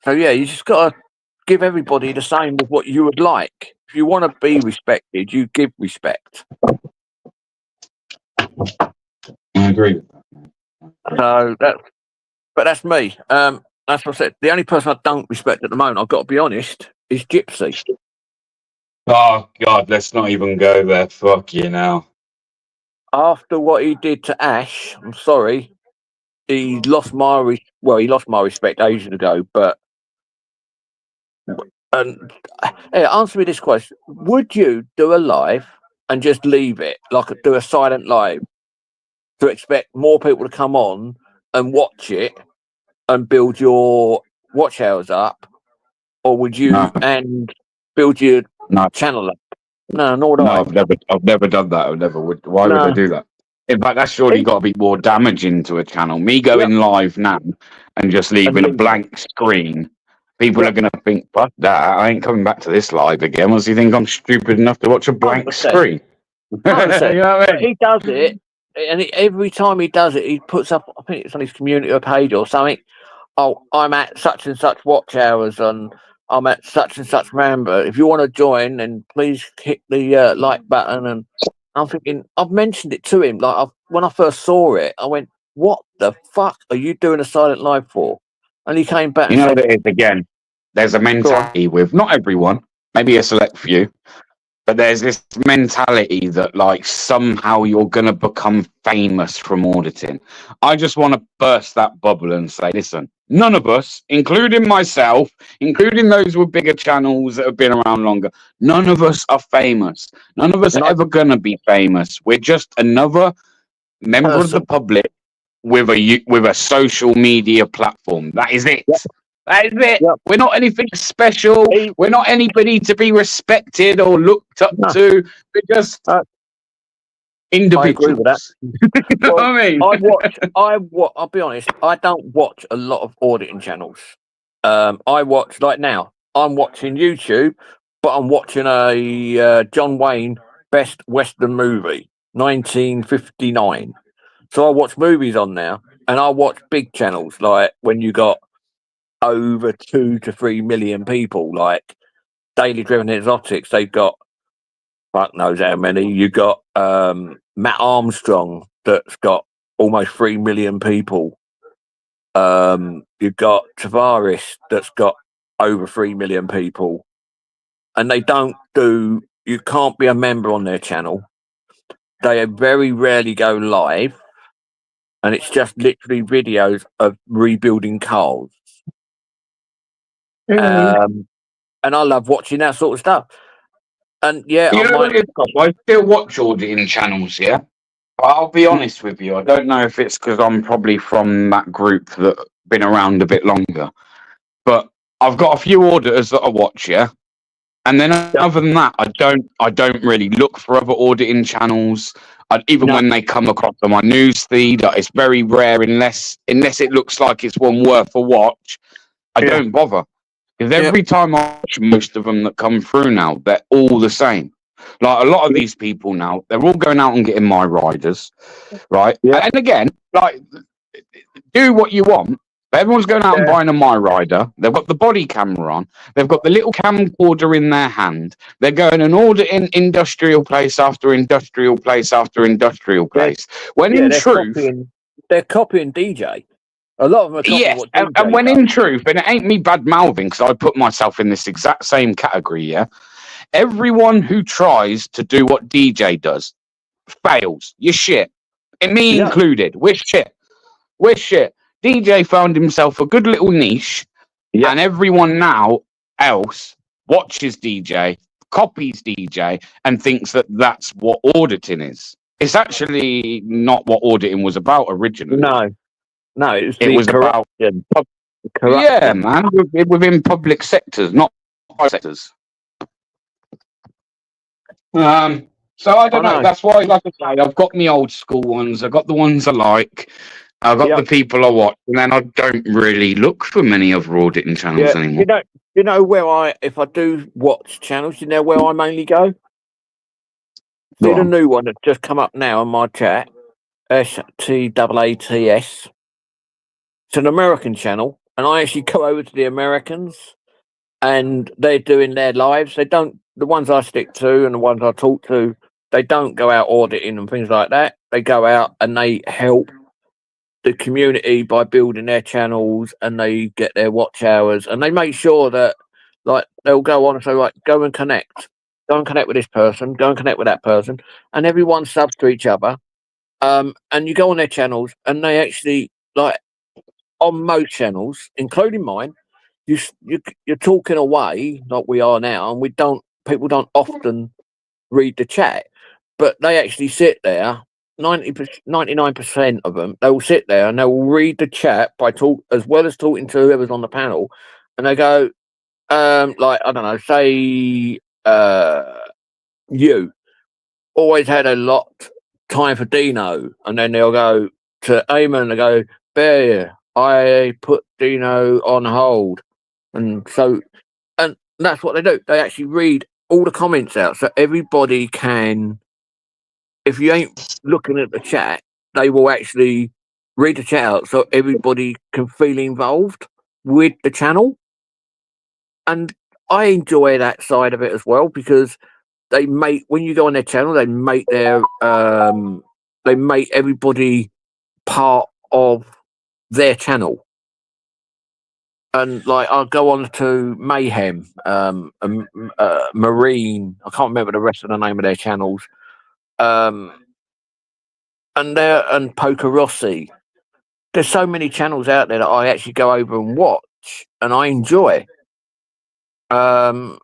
yeah, you just got to give everybody the same with what you would like. If you want to be respected, you give respect. I agree. So that's me. That's what I said. The only person I don't respect at the moment, I've got to be honest, is Gypsy. Oh God, let's not even go there. Fuck you now. After what he did to Ash, I'm sorry, he lost my respect ages ago. But answer me this question: would you do a live and just leave it, like do a silent live, to expect more people to come on and watch it and build your watch hours up, or would you and build your channel up? No, I've never done that. I never would. Why would I do that? In fact, that's surely got to be more damaging to a channel. Me going live now and just leaving a blank screen. People are going to think, fuck that, I ain't coming back to this live again. Does he think I'm stupid enough to watch a blank 100%. Screen? 100%. You know what I mean? He does it, and every time he does it, he puts up, I think it's on his community page or something, oh, I'm at such and such watch hours, and I'm at such and such member. If you want to join, then please hit the like button. And I'm thinking, I've mentioned it to him. Like when I first saw it, I went, "What the fuck are you doing a silent live for?" And he came back. You know what it is again. There's a mentality with not everyone, maybe a select few, But there's this mentality that like somehow you're gonna become famous from auditing. I just want to burst that bubble and say, listen, none of us, including myself, including those with bigger channels that have been around longer, none of us are famous. None of us are ever gonna be famous. We're just another member of the public with a social media platform. That is it. Yep. That is it. Yep. We're not anything special. We're not anybody to be respected or looked up No. to. We're just individuals. I agree with that. You know what I mean? I'll be honest, I don't watch a lot of auditing channels. I watch, like now, I'm watching YouTube, but I'm watching a John Wayne Best Western Movie, 1959. So I watch movies on now, and I watch big channels, like when you got over 2 to 3 million people, like Daily Driven Exotics, they've got fuck knows how many. You got Matt Armstrong, that's got almost 3 million people. You've got Tavares, that's got over 3 million people. And they don't do, you can't be a member on their channel. They very rarely go live. And it's just literally videos of rebuilding cars. And I love watching that sort of stuff. And yeah, I still watch auditing channels, yeah. But I'll be honest with you, I don't know if it's because I'm probably from that group that been around a bit longer. But I've got a few auditors that I watch, yeah. And then other than that, I don't really look for other auditing channels. Even when they come across on my news feed, it's very rare unless it looks like it's one worth a watch. I don't bother. Because every time I watch most of them that come through now, they're all the same. Like a lot of these people now, they're all going out and getting my riders, right? Yeah. And again, like, do what you want. But everyone's going out and buying a My Rider. They've got the body camera on. They've got the little camcorder in their hand. They're going and auditing industrial place after industrial place after industrial place. When in truth, they're copying DJ. A lot of them are copying what DJ and when does. in truth, and it ain't me bad mouthing because I put myself in this exact same category. Yeah, everyone who tries to do what DJ does fails. You're shit, and me included. We're shit. We're shit. DJ found himself a good little niche, and everyone now else watches DJ, copies DJ, and thinks that that's what auditing is. It's actually not what auditing was about originally. No, it was about corruption, man, within public sectors, not private sectors. So I don't know. That's why, like I say, I've got my old school ones. I've got the ones I like. I've got the people I watch, and then I don't really look for many other auditing channels anymore. You know where if I do watch channels, you know where I mainly go? See the new one that's just come up now on my chat, STAATS. It's an American channel, and I actually go over to the Americans, and they're doing their lives. They don't, the ones I stick to and the ones I talk to, they don't go out auditing and things like that. They go out and they help the community by building their channels, and they get their watch hours, and they make sure that, like, they'll go on and say, like, go and connect with this person, go and connect with that person, and everyone subs to each other. And you go on their channels, and they actually, like, on most channels, including mine, you're talking away like we are now, and people don't often read the chat, but they actually sit there. 99% of them, they will sit there and they will read the chat as well as talking to whoever's on the panel, and they go, like, I don't know, say, you always had a lot time for Dino, and then they'll go to Eamon and they go, Bear, I put Dino on hold, and that's what they do. They actually read all the comments out, so everybody can. If you ain't looking at the chat, they will actually read the chat out, so everybody can feel involved with the channel. And I enjoy that side of it as well, because when you go on their channel, they make everybody part of their channel. and like I'll go on to Mayhem, Marine. I can't remember the rest of the name of their channels. And Poker Rossi. There's so many channels out there that I actually go over and watch, and I enjoy. And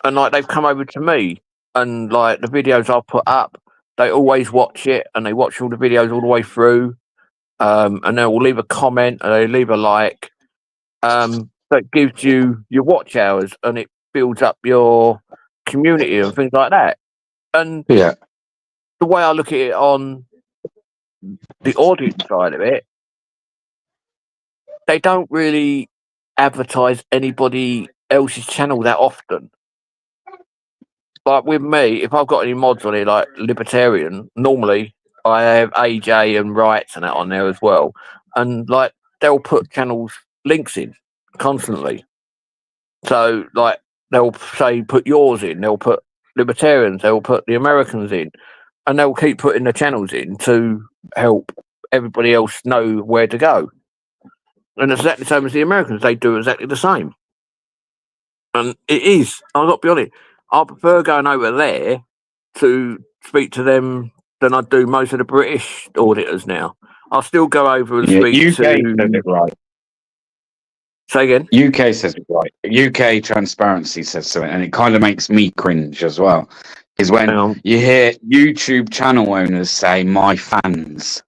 like they've come over to me, and like the videos I put up, they always watch it, and they watch all the videos all the way through. And they will leave a comment, and they leave a like. That gives you your watch hours, and it builds up your community and things like that. And Yeah. the way I look at it on the audience side of it, they don't really advertise anybody else's channel that often. Like with me, if I've got any mods on it, like Libertarian, normally I have AJ and Rights and that on there as well. And like they'll put channels links in constantly. So like they'll say put yours in, they'll put Libertarians, they'll put the Americans in, and they'll keep putting the channels in to help everybody else know where to go. And it's exactly the same as the Americans, they do exactly the same. And it is, I've got to be honest, I prefer going over there to speak to them than I do most of the British auditors now. I'll still go over and speak UK to... says it right. Say again? UK says it right. UK Transparency says something, and it kind of makes me cringe as well. Is when you hear YouTube channel owners say, "My fans."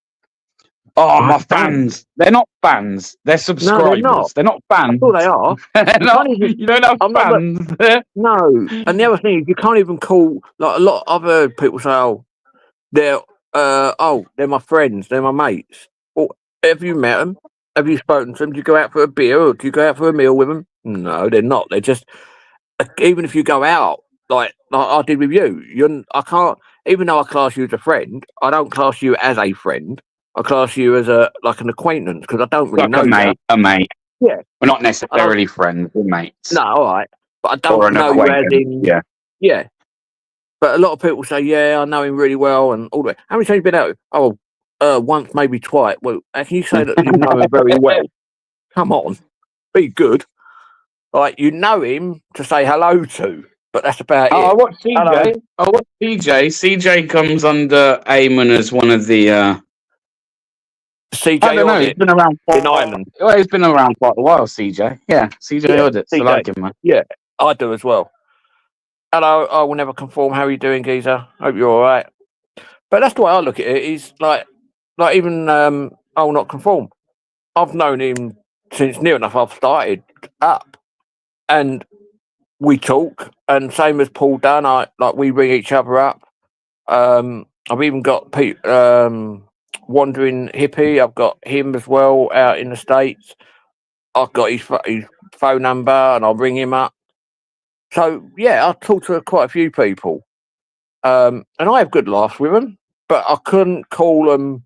Oh, my fans. They're not fans. They're subscribers. No, they're not fans. I thought they are. They're not, you don't have fans. No. And the other thing is, you can't even call, like a lot of other people say, oh, they're my friends, they're my mates. Well, have you met them? Have you spoken to them? Do you go out for a beer or do you go out for a meal with them? No, they're not. They're just, even if you go out, like I did with you, I can't, even though I class you as a friend, I don't class you as a friend. I class you as an acquaintance because I don't really know you. A mate. Yeah. We're not necessarily friends, we're mates. No, all right. But I don't know you as in... Yeah. But a lot of people say, yeah, I know him really well and all that. How many times have you been out? Oh, once, maybe twice. Well, how can you say that you know him very well? Come on. Be good. Like, you know him to say hello to, but that's about it. I watch CJ. CJ comes under Eamon as one of the... CJ I don't know, he's been around in Ireland. Well, he's been around quite a while, CJ. Yeah, CJ Audits. CJ. I like him, man. Yeah, I do as well. Hello, I will never conform. How are you doing, geezer? Hope you're all right. But that's the way I look at it. Is like even I will not conform. I've known him since near enough I've started up, and we talk. And same as Paul Dunn, we ring each other up. I've even got Wandering Hippie. I've got him as well out in the States. I've got his phone number, and I'll ring him up. So yeah, I talk to quite a few people, and I have good laughs with them. But I couldn't call them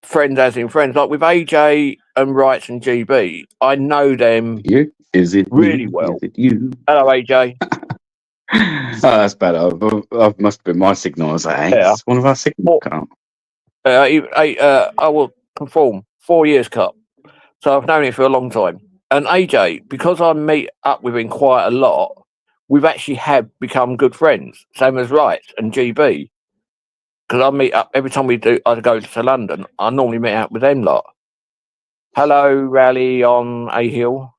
friends as in friends. Like with AJ and Rights and GB, I know them really well. Is it you? Hello, AJ. Oh, that's better. That must have been my signal. It's one of our signals. I will conform 4 years cut. So I've known him for a long time. And AJ, because I meet up with him quite a lot, we've actually become good friends. Same as Rights and GB. Because I meet up every time I go to London, I normally meet up with them lot. Hello, Rally on A Hill.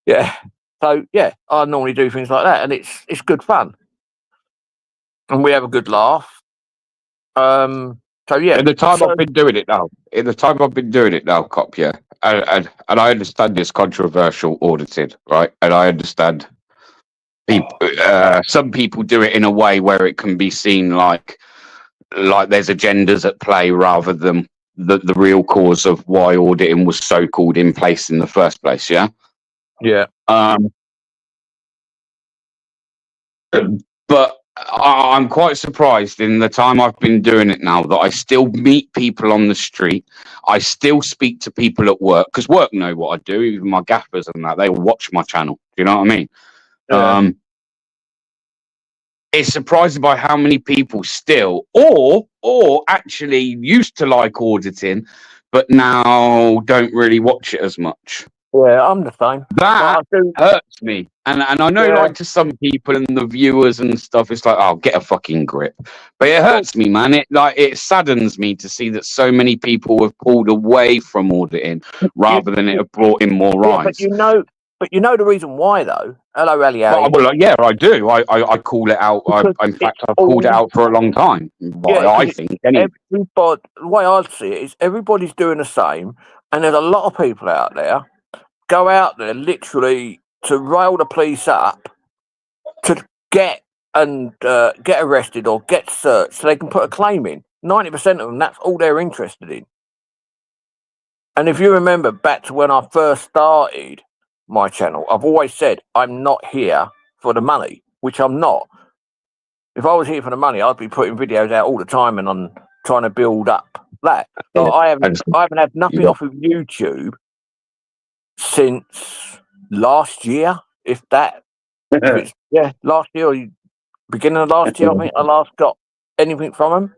Yeah. So yeah, I normally do things like that, and it's good fun. And we have a good laugh. So yeah. At the time I've been doing it now, Cop, yeah. And I understand it's controversial audited, right? And I understand people, some people do it in a way where it can be seen like there's agendas at play rather than the real cause of why auditing was so called in place in the first place, yeah? Yeah. But I'm quite surprised in the time I've been doing it now that I still meet people on the street. I still speak to people at work because work know what I do. Even my gaffers and that, they watch my channel. Do you know what I mean? Yeah. It's surprising by how many people still or actually used to like auditing, but now don't really watch it as much. Yeah, I'm the same. That But I do. hurts me. And I know, Yeah. like, to some people and the viewers and stuff, it's like, oh, get a fucking grip. But it hurts me, man. It saddens me to see that so many people have pulled away from auditing rather than it have brought in more Yeah, eyes. but you know the reason why though. Hello, Ali. Well, yeah, I do. I call it out. In fact, I've called it out for a long time. I think. Anyway. The way I see it is everybody's doing the same, and there's a lot of people out there go out there literally to rail the police up to get arrested or get searched so they can put a claim in. 90% of them, that's all they're interested in. And if you remember back to when I first started my channel, I've always said I'm not here for the money, which I'm not. If I was here for the money, I'd be putting videos out all the time and I'm trying to build up that. But I haven't had nothing off of YouTube since last year, if that. Last year or beginning of last year, I think I last got anything from them.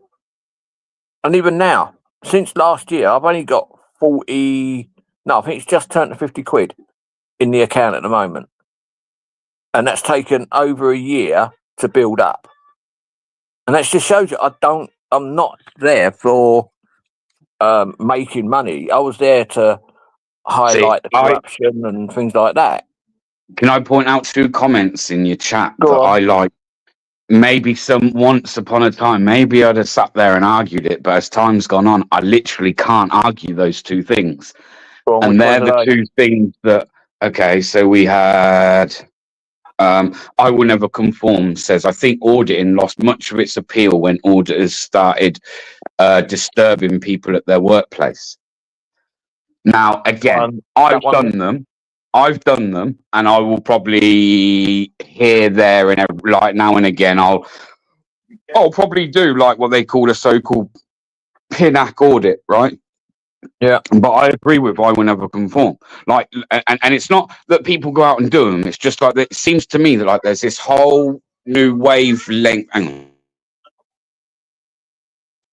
And even now, since last year, I've only got 40. No, I think it's just turned to 50 quid in the account at the moment. And that's taken over a year to build up. And that just shows you I'm not there for making money. I was there to highlight the corruption and things like that. Can I point out 2 comments in your chat that I like? Maybe once upon a time, maybe I'd have sat there and argued it, but as time's gone on, I literally can't argue those 2 things. And they're the 2 things that, okay, so we had, I Will Never Conform says, I think auditing lost much of its appeal when auditors started disturbing people at their workplace. Now, again, I've done them, and I will probably here, there, and like now and again, I'll probably do like what they call a so-called PINAC audit, right? Yeah. But I agree with I Will Never Conform. Like, and it's not that people go out and do them. It's just like it seems to me that like there's this whole new wavelength. Hang on.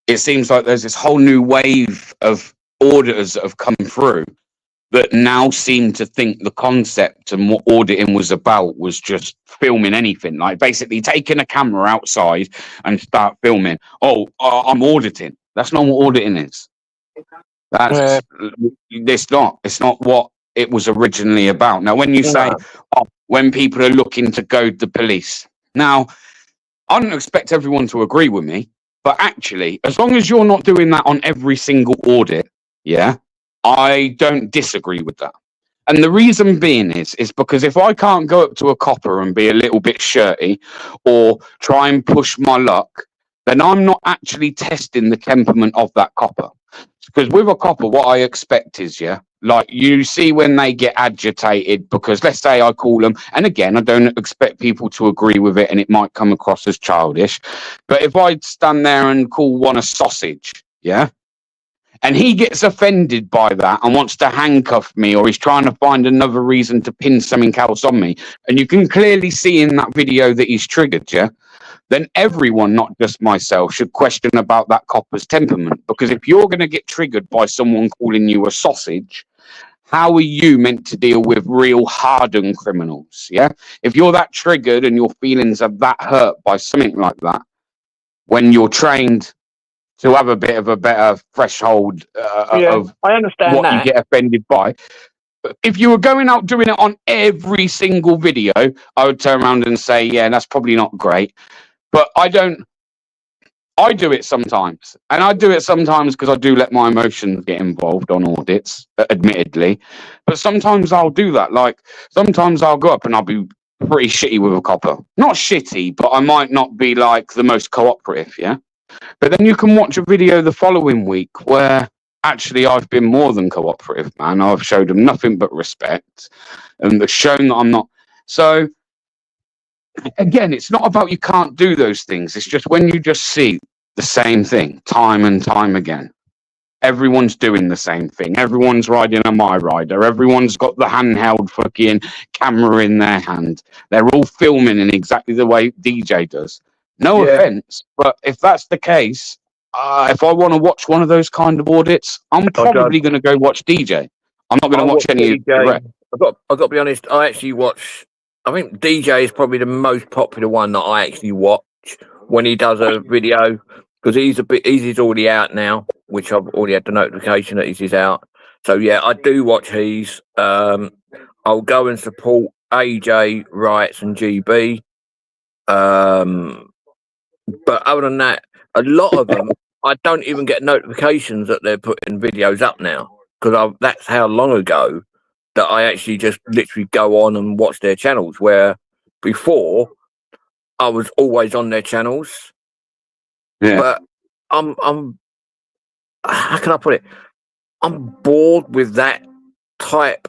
It seems like there's this whole new wave of auditors that have come through that now seem to think the concept and what auditing was about was just filming anything, like basically taking a camera outside and start filming. I'm auditing. That's not what auditing is. It's not what it was originally about. Now, when you say, when people are looking to goad the police, now, I don't expect everyone to agree with me, but actually, as long as you're not doing that on every single audit, yeah, I don't disagree with that. And the reason being is because if I can't go up to a copper and be a little bit shirty or try and push my luck, then I'm not actually testing the temperament of that copper. Because with a copper, what I expect is, like you see when they get agitated, because let's say I call them, and again, I don't expect people to agree with it and it might come across as childish, but if I stand there and call one a sausage, and he gets offended by that and wants to handcuff me, or he's trying to find another reason to pin something else on me, and you can clearly see in that video that he's triggered, then everyone, not just myself, should question about that copper's temperament. Because if you're going to get triggered by someone calling you a sausage, how are you meant to deal with real hardened criminals? If you're that triggered and your feelings are that hurt by something like that, when you're trained to have a bit of a better threshold of I understand what you get offended by. If you were going out doing it on every single video, I would turn around and say, yeah, that's probably not great. But I don't. I do it sometimes. And I do it sometimes because I do let my emotions get involved on audits, admittedly. But sometimes I'll do that. Like, sometimes I'll go up and I'll be pretty shitty with a copper. Not shitty, but I might not be like the most cooperative, But then you can watch a video the following week where actually I've been more than cooperative, man. I've showed them nothing but respect and they've shown that I'm not. So, again, it's not about you can't do those things. It's just when you just see the same thing time and time again. Everyone's doing the same thing. Everyone's riding a My Rider. Everyone's got the handheld fucking camera in their hand. They're all filming in exactly the way DJ does. No offense, but if that's the case, if I want to watch one of those kind of audits, I'm probably going to go watch DJ. I'm not going to watch any of the rest. I've got to be honest. I actually watch. I think DJ is probably the most popular one that I actually watch when he does a video, because he's already out now, which I've already had the notification that he's out. So yeah, I do watch his. I'll go and support AJ Wrights and GB. But other than that, a lot of them, I don't even get notifications that they're putting videos up now, because that's how long ago that I actually just literally go on and watch their channels, where before I was always on their channels. Yeah. But I'm how can I put it? I'm bored with that type.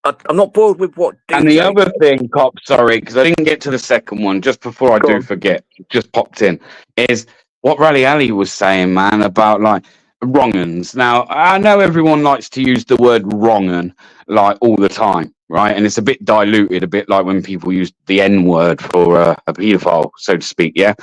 I'm not bored with what. DJ and the other thing, Cop, sorry, because I didn't get to the second one just before I do forget, just popped in, is what Rally Ali was saying, man, about like wrong-uns. Now, I know everyone likes to use the word wrong-un like all the time, right? And it's a bit diluted, a bit like when people use the N-word for a paedophile, so to speak, yeah?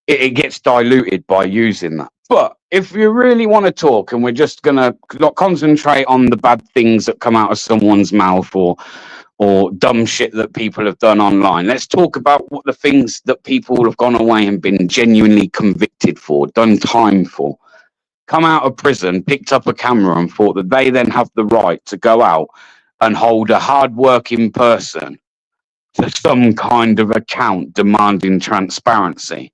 It gets diluted by using that. But if you really want to talk, and we're just going to concentrate on the bad things that come out of someone's mouth or dumb shit that people have done online, let's talk about what the things that people have gone away and been genuinely convicted for, done time for, come out of prison, picked up a camera and thought that they then have the right to go out and hold a hard-working person to some kind of account demanding transparency.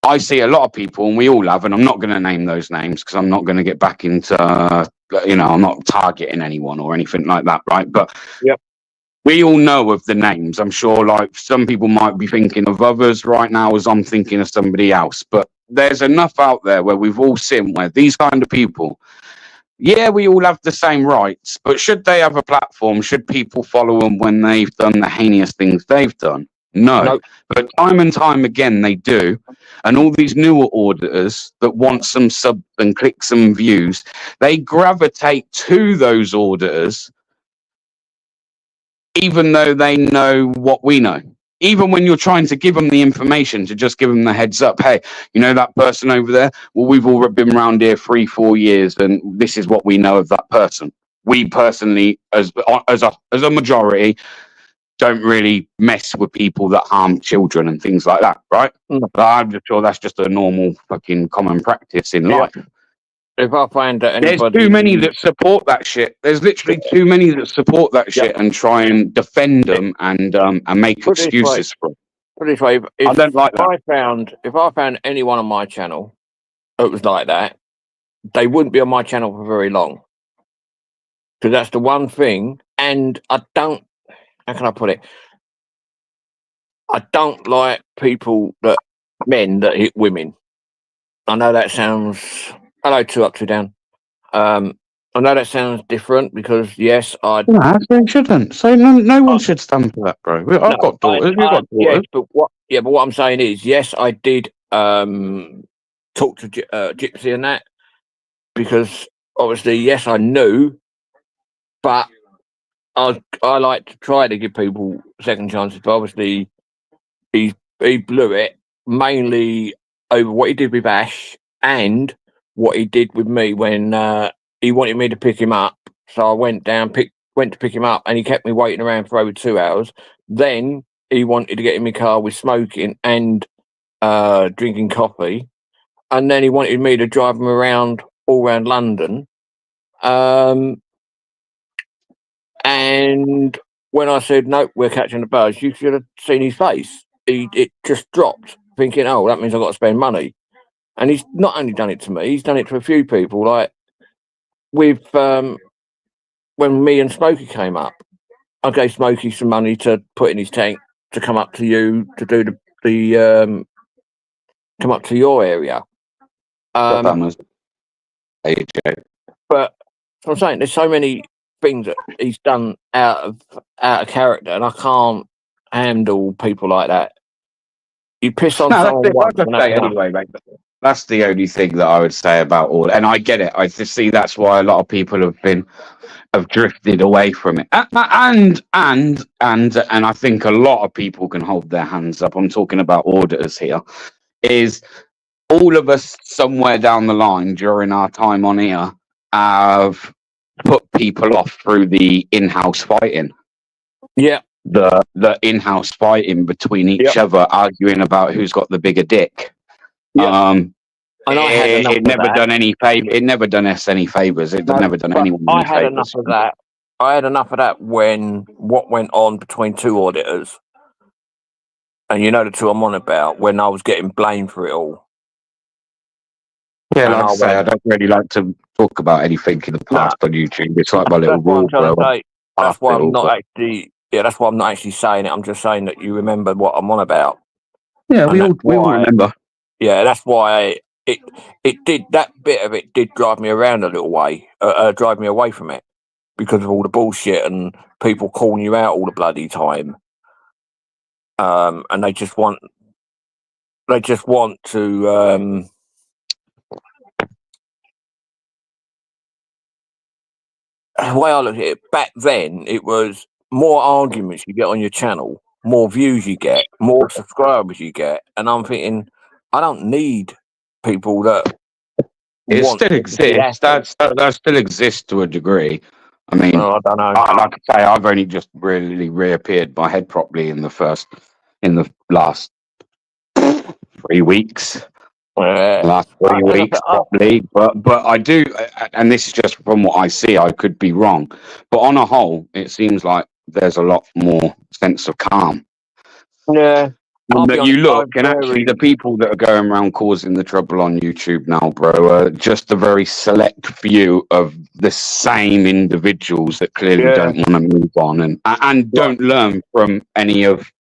I see a lot of people, and we all have, and I'm not going to name those names because I'm not going to get back into, I'm not targeting anyone or anything like that, right? But yep. We all know of the names. I'm sure, like, some people might be thinking of others right now as I'm thinking of somebody else. But there's enough out there where we've all seen where these kind of people, yeah, we all have the same rights, but should they have a platform? Should people follow them when they've done the heinous things they've done? No. But time and time again they do. And all these newer auditors that want some subs and clicks and views, they gravitate to those auditors, even though they know what we know. Even when you're trying to give them the information, to just give them the heads up, hey, you know that person over there? Well, we've all been around here 3-4 years, and this is what we know of that person. We personally, as a majority, don't really mess with people that harm children and things like that, right? But I'm just sure that's just a normal fucking common practice in life. If I find that there's too many that support that shit. There's literally too many that support that shit and try and defend them and make excuses for it. Put it this way, I don't like that. If I found anyone on my channel that was like that, they wouldn't be on my channel for very long. Because that's the one thing, and I don't. How can I put it? I don't like men that hit women. I know that sounds. Hello, 2 Up 2 Down. I know that sounds different because yes, they shouldn't. So no one should stand for that, bro. I've got daughters. You've got daughters. Yes, but what I'm saying is, yes, I did talk to Gypsy and that, because obviously, yes, I knew, but I like to try to give people second chances, but obviously he blew it mainly over what he did with Ash and what he did with me when he wanted me to pick him up. So I went to pick him up, and he kept me waiting around for over 2 hours. Then he wanted to get in my car with smoking and drinking coffee, and then he wanted me to drive him around all around London. And when I said, no, we're catching the buzz, you should have seen his face. It just dropped, thinking, oh, that means I've got to spend money. And he's not only done it to me, he's done it to a few people. Like with when me and Smokey came up, I gave Smokey some money to put in his tank to come up to you to do the come up to your area. AJ. But I'm saying there's so many things that he's done out of character, and I can't handle people like that. You piss on someone once, anyway, mate. That's the only thing that I would say about all, and I get it. I just see that's why a lot of people have drifted away from it, and I think a lot of people can hold their hands up. I'm talking about auditors here. Is all of us somewhere down the line during our time on here have put people off through the in-house fighting. Yeah. The in-house fighting between each Yep. other, arguing about who's got the bigger dick. Yep. And I had enough It of never that. done any favor. It never done us any favors. It No, never done but anyone I any had favors. enough of that. I had enough of that when what went on between two auditors, and you know the two I'm on about, when I was getting blamed for it all. Yeah, And like I say, I don't really like to talk about anything in the past on YouTube. It's like my little that's what rule, I'm trying bro. to say. That's why I'm not actually. Yeah, that's why I'm not actually saying it. I'm just saying that you remember what I'm on about. Yeah, And we all that's why- remember. Yeah, that's why it did, that bit of it did drive me around a little way, drive me away from it, because of all the bullshit and people calling you out all the bloody time. And they just want to the way I look at it, back then it was more arguments you get on your channel, more views you get, more subscribers you get, and I'm thinking, I don't need people that It want still to be exists. happy. That still exists to a degree. I mean, Oh, I don't know. like I say, I've only just really reappeared my head properly in the last 3 weeks. Last 3 weeks properly, but I do, and this is just from what I see. I could be wrong, but on a whole, it seems like there's a lot more sense of calm. Yeah. That you look, and actually, the people that are going around causing the trouble on YouTube now, bro, are just a very select few of the same individuals that clearly don't want to move on and don't learn from any of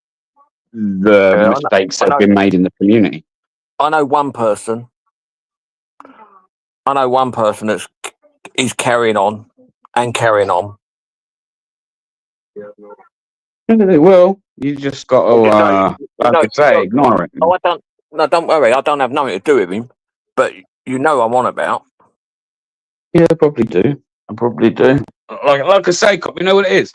the mistakes that have been made in the community. I know one person that's is carrying on and carrying on. Well, you just got to, like I say, ignore it. Oh, don't worry. I don't have nothing to do with him, but you know I'm on about. Yeah, I probably do. Like I say, you know what it is?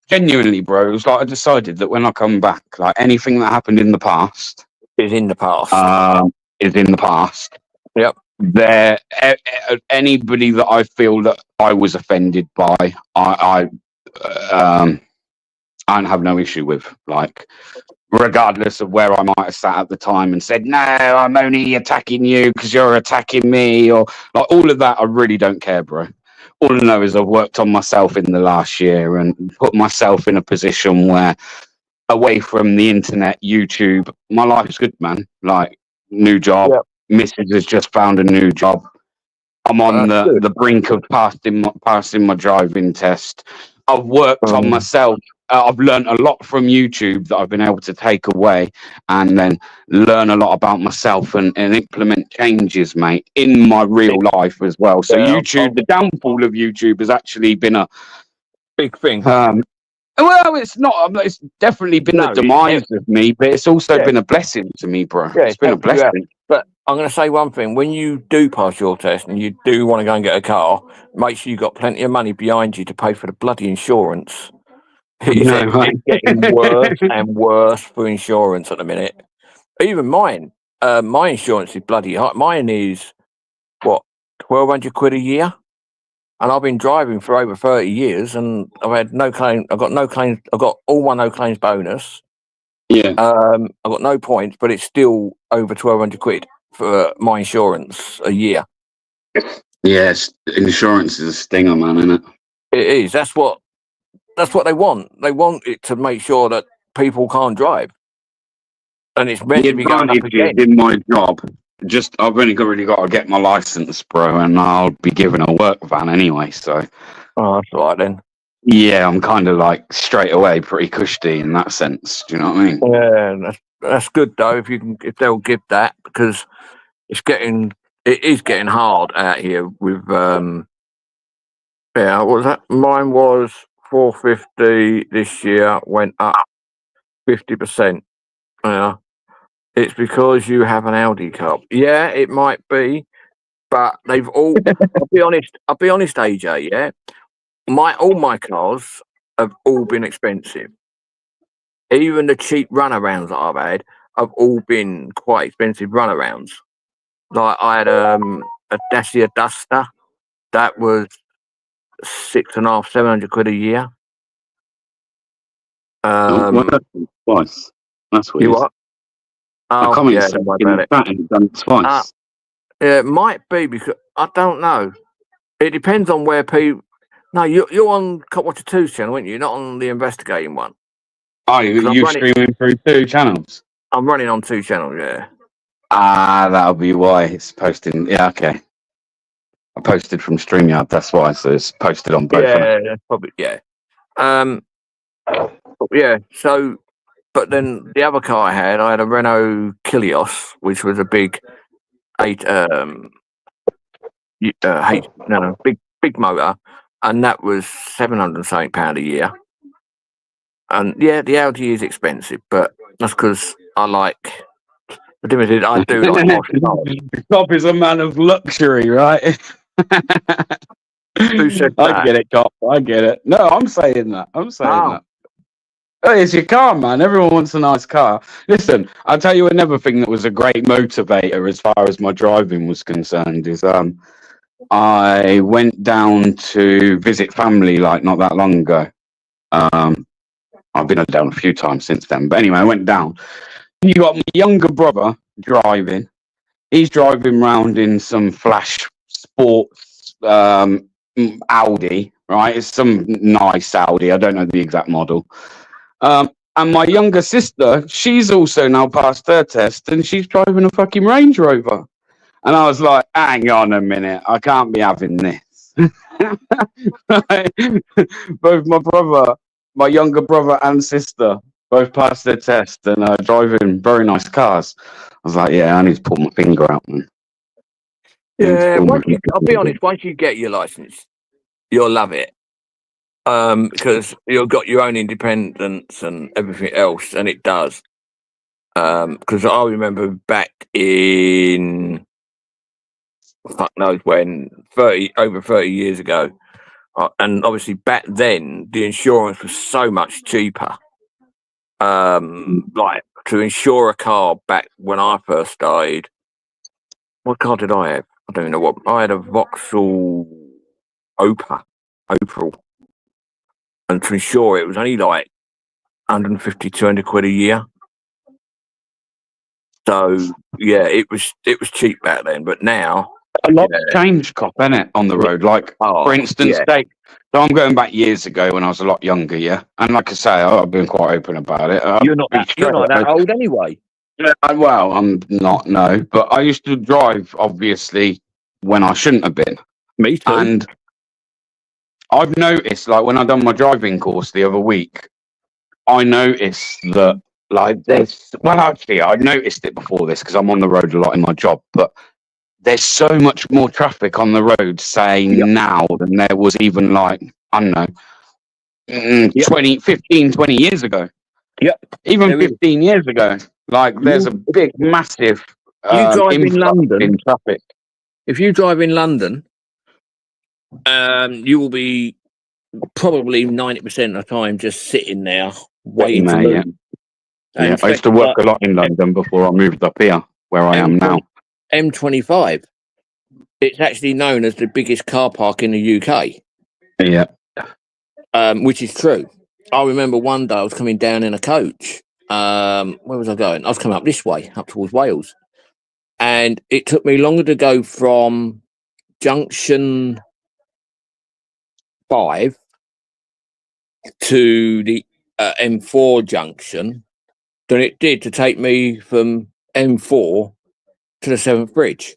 Genuinely, bro, it's like I decided that when I come back, like anything that happened in the past is in the past. Is in the past. Yep. Anybody that I feel that I was offended by, I have no issue with. Like, regardless of where I might have sat at the time and said, no, I'm only attacking you because you're attacking me, or like all of that, I really don't care, bro. All I know is I've worked on myself in the last year and put myself in a position where, away from the internet, YouTube, my life's good, man. Like, new job. Yep. Mrs. has just found a new job. I'm on the brink of passing my driving test. I've worked on myself. I've learned a lot from YouTube that I've been able to take away and then learn a lot about myself and implement changes, mate, in my real life as well. So YouTube, the downfall of YouTube has actually been a big thing. Well, it's not. It's definitely been the demise of me, but it's also been a blessing to me, bro. Yeah, it's been a blessing. But I'm going to say one thing: when you do pass your test and you do want to go and get a car, make sure you've got plenty of money behind you to pay for the bloody insurance. It's getting worse and worse for insurance at the minute. Even mine, my insurance is bloody high. Mine is what, £1,200 a year, and I've been driving for over 30 years, and I've had no claim. I've got no claims. I've got all my no claims bonus. Yeah. I've got no points, but it's still over £1,200 for my insurance a year. Yes, insurance is a stinger, man, isn't it? It is. That's what they want. They want it to make sure that people can't drive. And it's meant to be going up again. In my job, I've only really got to get my license, bro, and I'll be given a work van anyway, so. Oh, that's all right then. Yeah, I'm kind of like straight away pretty cushy in that sense. Do you know what I mean? Yeah, that's good though. If they'll give that, because it is getting hard out here with what was that? Mine was 450 this year, went up 50%. Yeah, it's because you have an Audi Cup. Yeah, it might be, but they've all. I'll be honest, AJ. Yeah, all my cars have all been expensive. Even the cheap runarounds that I've had have all been quite expensive runarounds. Like I had a Dacia Duster that was 6.5, 700 quid a year. Well, that's twice. That's You weird. what? I Oh, comment yeah, said don't worry in about it. that and done it twice. Yeah, it might be because I don't know. It depends on where people. No, you're on Cop Watcher 2's channel, aren't you? You're not on the investigating one. Oh, I'm you running- streaming through 2 channels? I'm running on 2 channels, yeah. That'll be why it's posting. Yeah, okay. I posted from StreamYard, that's why. So it's posted on both. Yeah, that's probably, yeah. Yeah, so, but then the other car I had a Renault Kilios, which was a big big motor, and that was £700 a year. And yeah, the Audi is expensive, but that's because I like. I do like posh cars. Cop is a man of luxury, right? Who said I that? get it, Cop. I get it. No, I'm saying that. I'm saying Oh. that. Hey, it's your car, man. Everyone wants a nice car. Listen, I'll tell you another thing that was a great motivator as far as my driving was concerned is I went down to visit family like not that long ago. I've been down a few times since then. But anyway, I went down. You got my younger brother driving. He's driving around in some flash sports Audi, right? It's some nice Audi. I don't know the exact model. And my younger sister, she's also now passed her test and she's driving a fucking Range Rover. And I was like, hang on a minute, I can't be having this. Both my younger brother and sister, both passed their test and are driving very nice cars. I was like, yeah, I need to pull my finger out, man. Yeah, I'll be honest, once you get your license, you'll love it. Because you've got your own independence and everything else, and it does. Because I remember back in fuck knows when, over 30 years ago, and obviously back then the insurance was so much cheaper. Like to insure a car back when I first started, what car did I have? I don't even know what. I had a Vauxhall Opel. And to insure it was only like 150, 200 quid a year. So yeah, it was cheap back then, but now a lot changed, Cop, innit, on the road. Like for instance, so I'm going back years ago when I was a lot younger, yeah. And like I say, I've been quite open about it. You're not that old anyway. Yeah, well, I'm not, no. But I used to drive, obviously, when I shouldn't have been. Me too. And I've noticed, like, when I done my driving course the other week, I noticed that, like, actually, I noticed it before this because I'm on the road a lot in my job, but there's so much more traffic on the road, say, now than there was even, like, I don't know, 20 years ago. Yep. Even 15 years ago. Like, there's a big, massive you drive in London. In traffic. If you drive in London, you will be probably 90% of the time just sitting there waiting to move. Yeah, I used to work a lot in London before I moved up here, where I am now. M25. It's actually known as the biggest car park in the UK. Yeah. Which is true. I remember one day I was coming down in a coach. Where was I going? I was coming up this way, up towards Wales. And it took me longer to go from Junction 5 to the M4 junction than it did to take me from M4 to the 7th Bridge.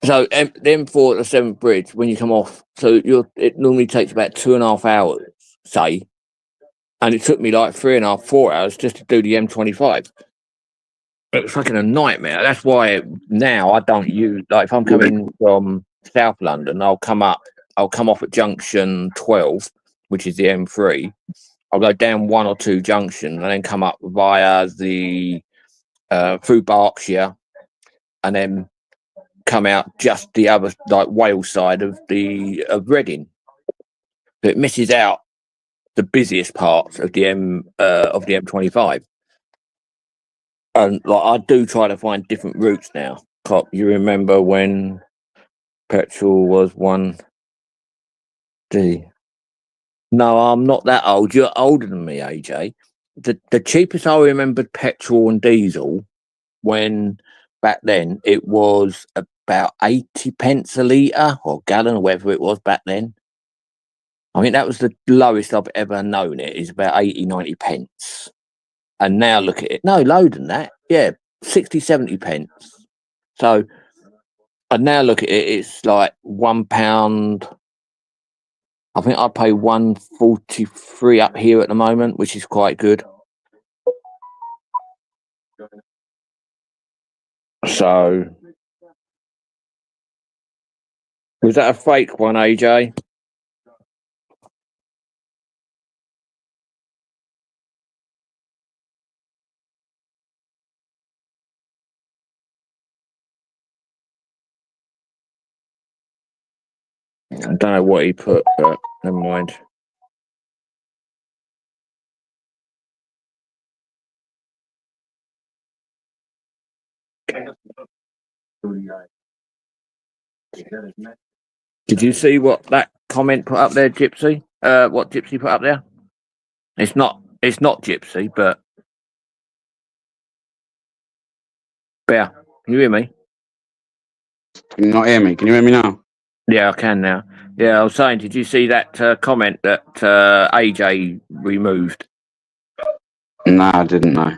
So the M4 to the 7th Bridge, when you come off, so it normally takes about 2.5 hours, say, and it took me like 3.5, 4 hours just to do the M25. It was fucking a nightmare. That's why now I don't use, like, if I'm coming from South London, I'll come off at junction 12, which is the M3. I'll go down 1 or 2 junctions and then come up via the through Berkshire and then come out just the other, like, Wales side of Reading. So it misses out the busiest parts of the M25. And like I do try to find different routes now. Cop, you remember when petrol was 1D? No, I'm not that old. You're older than me, AJ. The cheapest I remembered petrol and diesel when back then it was about 80 pence a litre or gallon or whatever it was back then. I mean, that was the lowest I've ever known it, is about 80, 90 pence. And now look at it. No, lower than that. Yeah, 60, 70 pence. So, and now look at it, it's like £1. I think I pay 1.43 up here at the moment, which is quite good. So, was that a fake one, AJ? I don't know what he put, but never mind. Did you see what that comment put up there, Gypsy? What Gypsy put up there? It's not Gypsy, but Bear, can you hear me? Can you not hear me? Can you hear me now? Yeah, I can now. Yeah, I was saying, did you see that comment that AJ removed? No, I didn't know.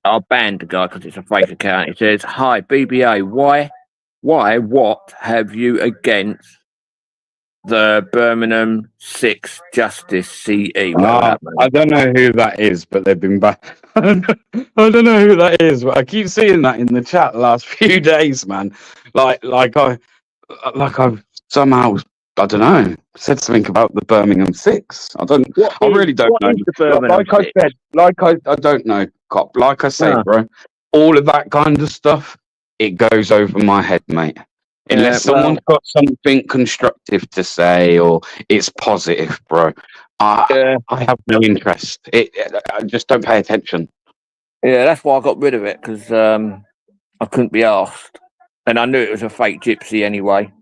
I banned the guy because it's a fake account. It says, "Hi BBA, what have you against the Birmingham 6 Justice CE?" I don't know who that is, but they've been back. I don't know who that is, but I keep seeing that in the chat the last few days, man. Like I've somehow, I don't know, said something about the Birmingham 6. I really don't know. Like I said, I don't know, Cop. Like I say, bro, all of that kind of stuff, it goes over my head, mate. Unless someone's got something constructive to say or it's positive, bro, I have no interest. I just don't pay attention. Yeah, that's why I got rid of it, because I couldn't be asked, and I knew it was a fake Gypsy anyway.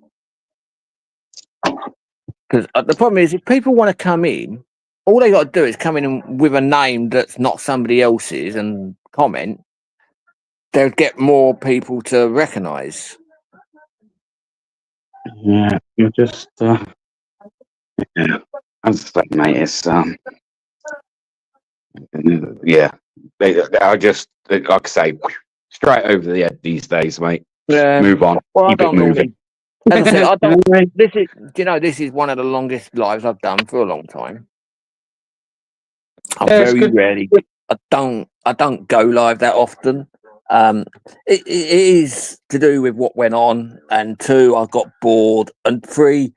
Because the problem is, if people want to come in, all they got to do is come in with a name that's not somebody else's and comment. They'll get more people to recognise. Yeah, you just yeah. As I say, mate, it's yeah. I just, like I say, straight over the head these days, mate. Yeah. Move on. Well, Keep it moving. As I said, I don't. This is one of the longest lives I've done for a long time. I very rarely. I don't go live that often. It is to do with what went on, and 2, I got bored, and 3,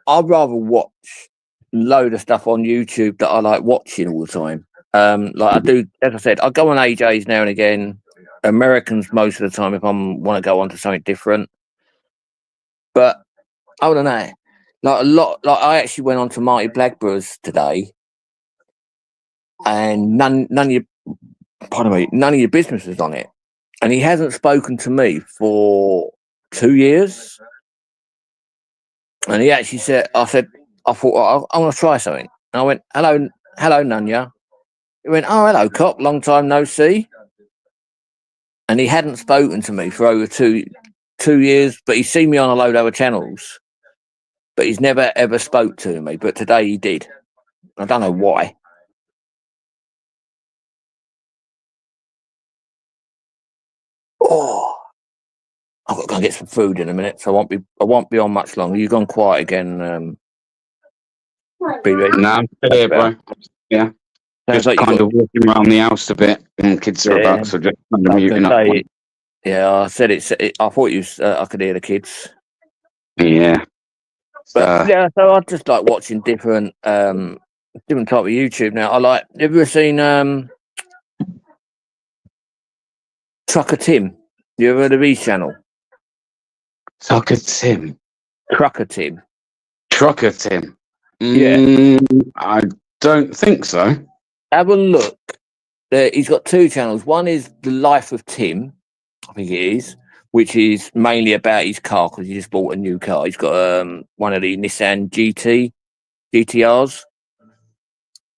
I'd rather watch load of stuff on YouTube that I like watching all the time. Like I do, as I said, I go on AJ's now and again. Americans most of the time if I want to go on to something different. But I don't know, like I actually went on to Marty Blackbur's today, and none of your business is on it, and he hasn't spoken to me for 2 years. And he actually said, I thought I want to try something. And I went, hello Nanya. He went, oh, hello Cop, long time no see. And he hadn't spoken to me for over two years, but he's seen me on a load of other channels, but he's never ever spoke to me. But today he did. I don't know why. Oh, I've got to go get some food in a minute, so I won't be on much longer. You've gone quiet again, BB. No, I'm still here, bro. Yeah. Just like kind of walking around the house a bit, and kids are about, so just kind of muting up. Yeah, I said I thought I could hear the kids. Yeah. But yeah, so I just like watching different type of YouTube now. Have you ever seen Trucker Tim? You ever heard of his channel? Trucker Tim. Trucker Tim. Trucker Tim. Yeah. I don't think so. Have a look. he's got two channels. One is The Life of Tim, I think it is, which is mainly about his car because he just bought a new car. He's got one of the Nissan GTRs,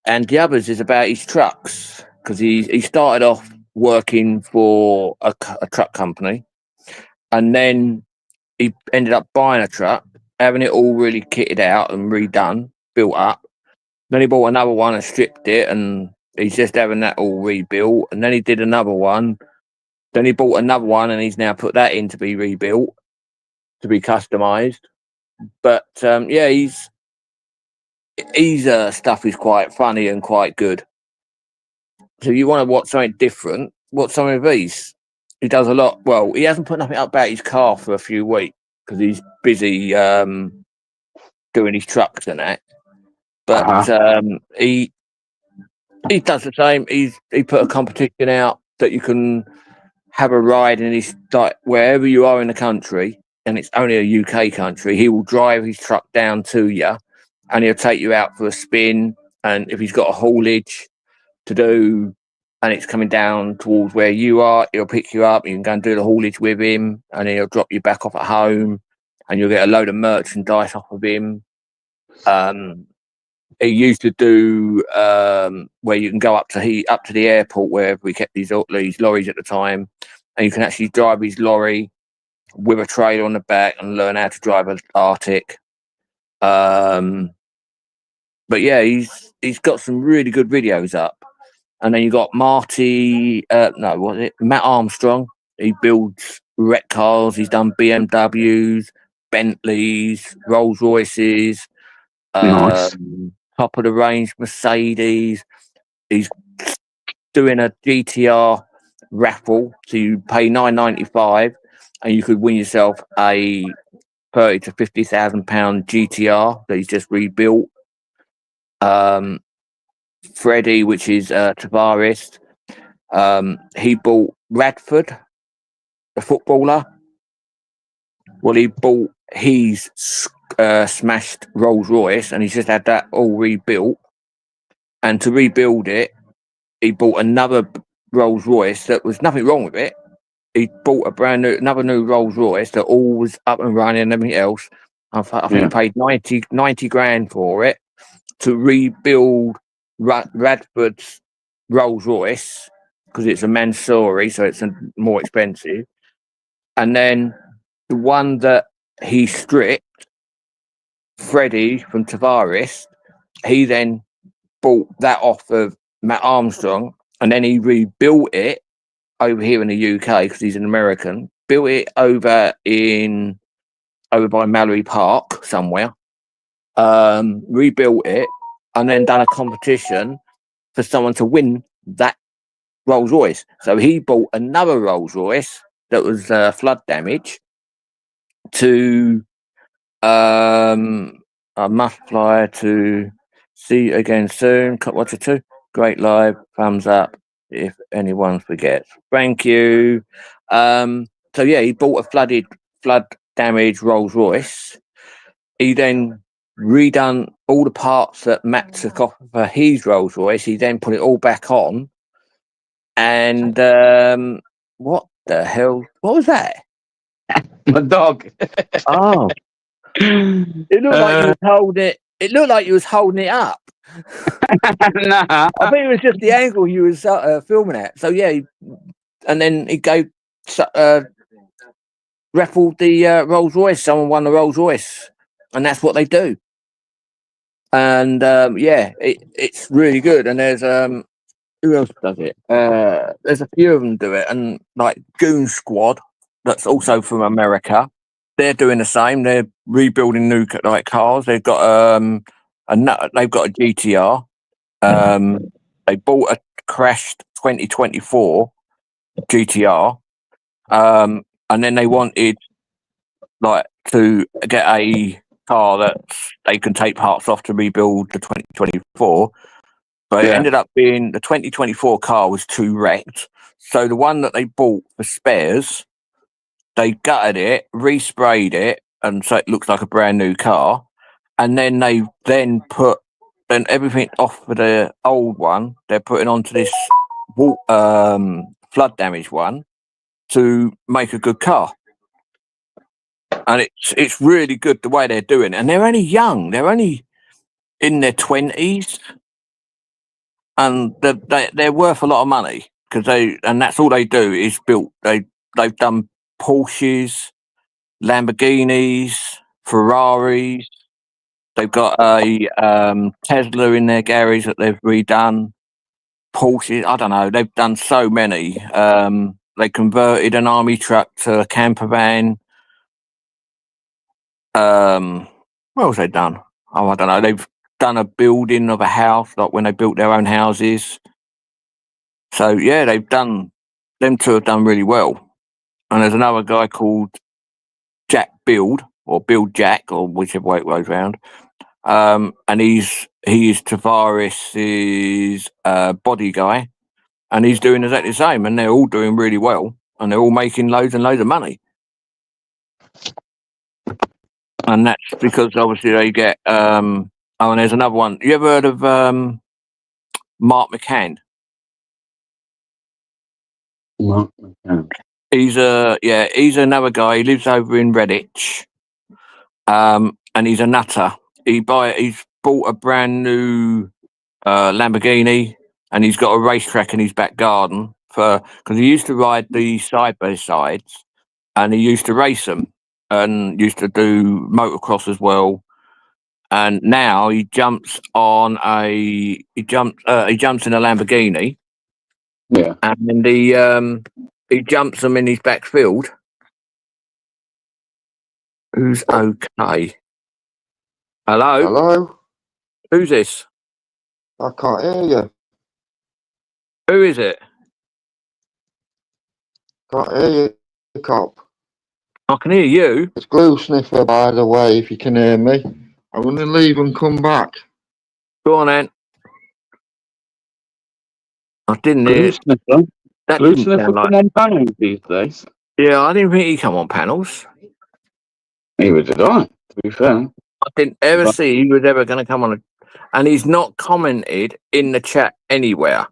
and the others is about his trucks because he started off working for a truck company, and then he ended up buying a truck, having it all really kitted out and redone, built up. Then he bought another one and stripped it, and he's just having that all rebuilt. And then he did another one. Then he bought another one, and he's now put that in to be rebuilt, to be customised. But yeah, his stuff is quite funny and quite good. So if you want to watch something different, watch some of these. He does a lot. Well, he hasn't put nothing up about his car for a few weeks because he's busy doing his trucks and that. But he does the same. He put a competition out that you can have a ride in his, like, wherever you are in the country, and it's only a UK country. He will drive his truck down to you, and he'll take you out for a spin. And if he's got a haulage to do, and it's coming down towards where you are, he'll pick you up. You can go and do the haulage with him, and he'll drop you back off at home, and you'll get a load of merchandise off of him. He used to do where you can go up to the airport where we kept these lorries at the time, and you can actually drive his lorry with a trailer on the back and learn how to drive an Arctic. But yeah, he's got some really good videos up. And then you got Matt Armstrong. He builds wreck cars. He's done BMWs, Bentleys, Rolls Royces. Nice. Top of the range Mercedes. He's doing a GTR raffle, so you pay $9.95 and you could win yourself a £30,000 to £50,000 GTR that he's just rebuilt. Freddie, which is Tavares, he bought Radford, the footballer. Well, he bought his smashed Rolls Royce, and he's just had that all rebuilt. And to rebuild it, he bought another Rolls Royce that was nothing wrong with it. He bought another new Rolls Royce that all was up and running and everything else. I think he paid 90 grand for it to rebuild Radford's Rolls Royce because it's a Mansouri, so it's more expensive. And then the one that he stripped, Freddie from Tavares, he then bought that off of Matt Armstrong, and then he rebuilt it over here in the UK because he's an American. Built it over by Mallory Park somewhere. Rebuilt it, and then done a competition for someone to win that Rolls Royce. So he bought another Rolls Royce that was flood damage to I must fly to see you again soon. Watch it too. Great live. Thumbs up if anyone forgets. Thank you. So yeah, he bought a flood damaged Rolls Royce. He then redone all the parts that Matt took off of his Rolls Royce. He then put it all back on. And what the hell? What was that? My dog. Oh. It looked like you was holding it. It looked like you was holding it up. Nah. I think it was just the angle you was filming at. So yeah, and then he raffled the Rolls Royce. Someone won the Rolls Royce, and that's what they do. And yeah, it's really good. And there's who else does it? There's a few of them do it, and like Goon Squad, that's also from America. They're doing the same. They're rebuilding new cars. They've got they've got a GTR. They bought a crashed 2024 GTR, and then they wanted to get a car that they can take parts off to rebuild the 2024. But it ended up being the 2024 car was too wrecked. So the one that they bought for spares, they gutted it, resprayed it, and so it looks like a brand new car. And then they put everything off for the old one. They're putting onto this flood damage one to make a good car. And it's really good the way they're doing it. And they're only young. They're only in their 20s. And they're worth a lot of money because that's all they do is build. They've done Porsches, Lamborghinis, Ferraris. They've got a Tesla in their garage that they've redone. Porsche, I don't know. They've done so many. They converted an army truck to a camper van. What else they done? Oh, I don't know. They've done a building of a house, like when they built their own houses. So yeah, them two have done really well. And there's another guy called Jack Build or Build Jack or whichever way it goes round. And he is Tavares's body guy, and he's doing exactly the same. And they're all doing really well, and they're all making loads and loads of money. And that's because obviously they get. And there's another one. You ever heard of Mark McCann? Mark McCann. He's another guy. He lives over in Redditch, and he's a nutter. He's bought a brand new Lamborghini, and he's got a racetrack in his back garden because he used to ride the side by sides, and he used to race them, and used to do motocross as well. And now he jumps in a Lamborghini. Yeah. And he jumps them in his back field. Who's okay? Hello? Hello? Who's this? I can't hear you. Who is it? Can't hear you, cop. I can hear you. It's Glue Sniffer, by the way, if you can hear me. I'm going to leave and come back. Go on, Ant. I didn't hear. Glue Sniffer. That Glue didn't Sniffer sound like. come on panels these days. Yeah, I didn't think he'd come on panels. Neither did I, to be fair. I didn't ever see he was ever going to come on and he's not commented in the chat anywhere.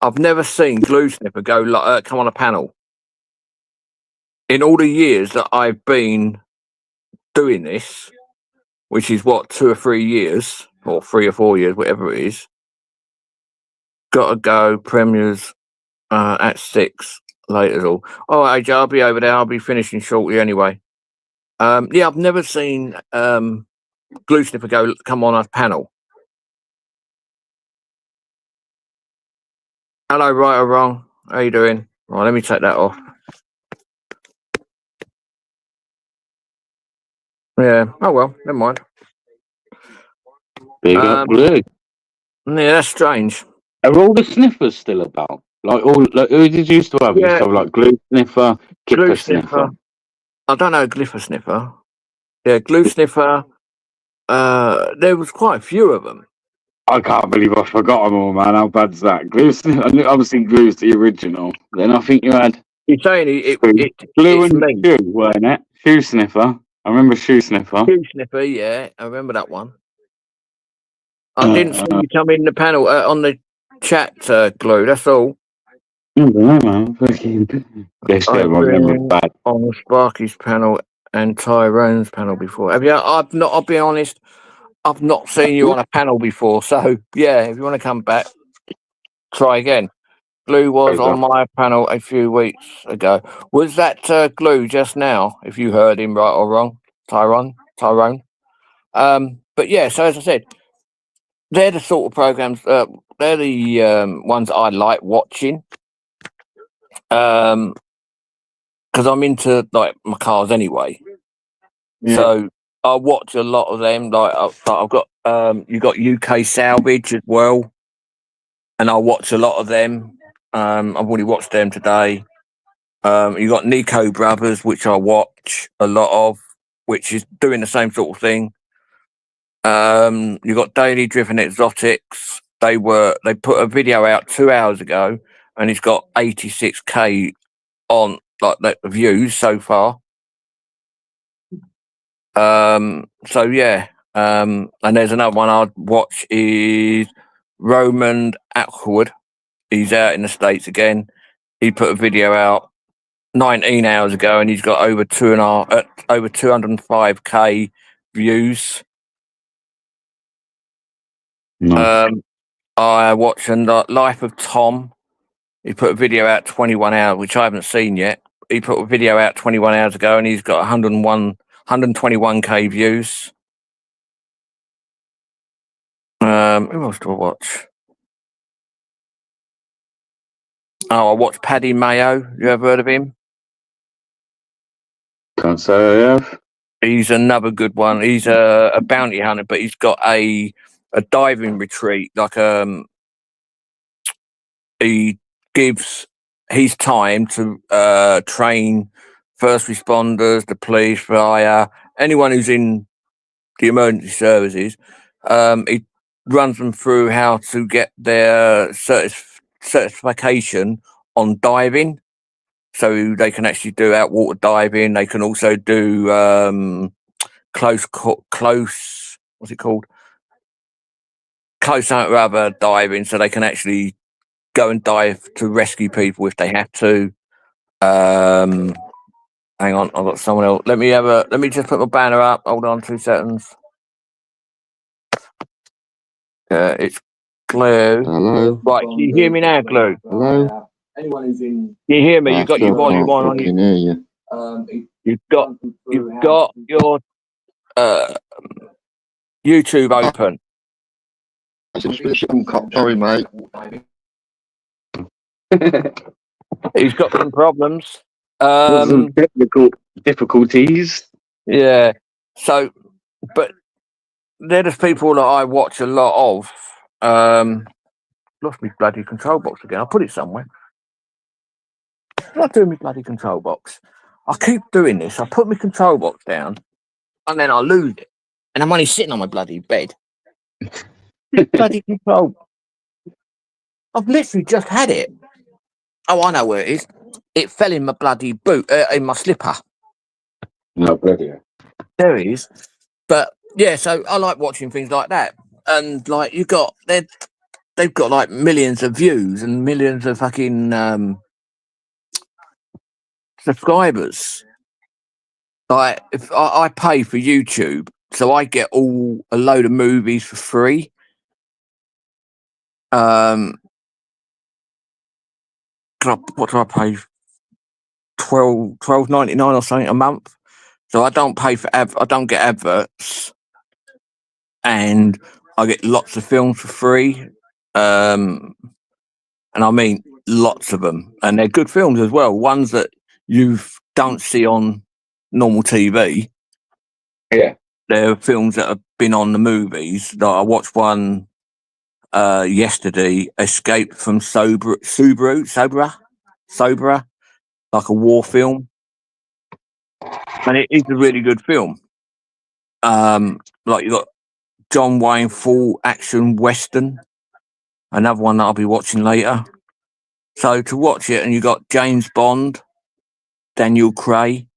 I've never seen Glue Sniffer come on a panel. In all the years that I've been doing this, which is 2 or 3 years, or 3 or 4 years, whatever it is. Gotta go, premieres at 6 later. All right, AJ, I'll be over there. I'll be finishing shortly anyway. Yeah, I've never seen Glue Sniffer come on a panel. Hello, right or wrong? How you doing? Right, let me take that off. Yeah. Oh well, never mind. Big up Glue. Yeah, that's strange. Are all the sniffers still about? Who did you used to have? You used to have like Glue Sniffer, Kipper Glue Sniffer. I don't know Gliffer Sniffer. Yeah, Glue Sniffer. There was quite a few of them. I can't believe I forgot them all, man. How bad's that? Glue Sniffer. Obviously, Glue's the original. Then I think you had. You're saying Glue and Shoe, weren't it? Shoe Sniffer. I remember Shoe Sniffer. Shoe Sniffer, yeah, I remember that one. I didn't see you come in the panel on the chat, Glue. That's all. I don't know, man. Yes, I remember bad. On Sparky's panel and Tyrone's panel before. Have you? I'll be honest. I've not seen you on a panel before. So yeah, if you want to come back, try again. Glue was on my panel a few weeks ago. Was that Glue just now? If you heard him right or wrong, Tyrone. But yeah, so as I said, they're the sort of programs. They're the ones I like watching. Because I'm into like my cars anyway. Yeah. So I watch a lot of them. Like I've got you got UK Salvage as well, and I watch a lot of them. I've already watched them today. You got Nico Brothers, which I watch a lot of, which is doing the same sort of thing. You got Daily Driven Exotics. They put a video out 2 hours ago, and it's got 86K on like the views so far. So yeah. And there's another one I'd watch is Roman Atwood. He's out in the States again. He put a video out 19 hours ago, and he's got over 205k views. Nice. I watched Life of Tom. He put a video out 21 hours, which I haven't seen yet. He put a video out 21 hours ago, and he's got 121k views. Who else do I watch? Oh, I watched Paddy Mayo. You ever heard of him? Can't say I have. He's another good one. He's a bounty hunter, but he's got a diving retreat. Like he gives his time to train first responders, the police, fire, anyone who's in the emergency services. He runs them through how to get their certification on diving, so they can actually do outwater diving. They can also do close. What's it called? Close out other diving, so they can actually go and dive to rescue people if they have to. Hang on, I've got someone else. Let me just put my banner up. Hold on 2 seconds. It's Glue. Hello. Right, can you hear me now, Glue? Hello. Anyone who's in, Can you hear me? You've got your I volume on. can hear you. You've got your YouTube open. Sorry, mate. He's got some problems. Some difficulties. Yeah. So, but they're the people that I watch a lot of. Lost my bloody control box again. I'll put it somewhere. I'm not doing my bloody control box. I keep doing this. I put my control box down and then I lose it. And I'm only sitting on my bloody bed. Bloody control. I've literally just had it. Oh, I know where it is. It fell in my bloody boot, in my slipper. No, bloody hell. There it is. But yeah, so I like watching things like that. And like they've got like millions of views and millions of fucking subscribers. Like if I pay for YouTube, so I get a load of movies for free. What do I pay? $12.99 or something a month. So I don't pay for I don't get adverts, and I get lots of films for free. And I mean lots of them, and they're good films as well. Ones that you don't see on normal TV. Yeah. They're films that have been on the movies. Like I watched one yesterday, Escape from Sobra, like a war film, and it is a really good film. Like you got John Wayne full action western, another one that I'll be watching later. So to watch it, and you got James Bond, Daniel Craig.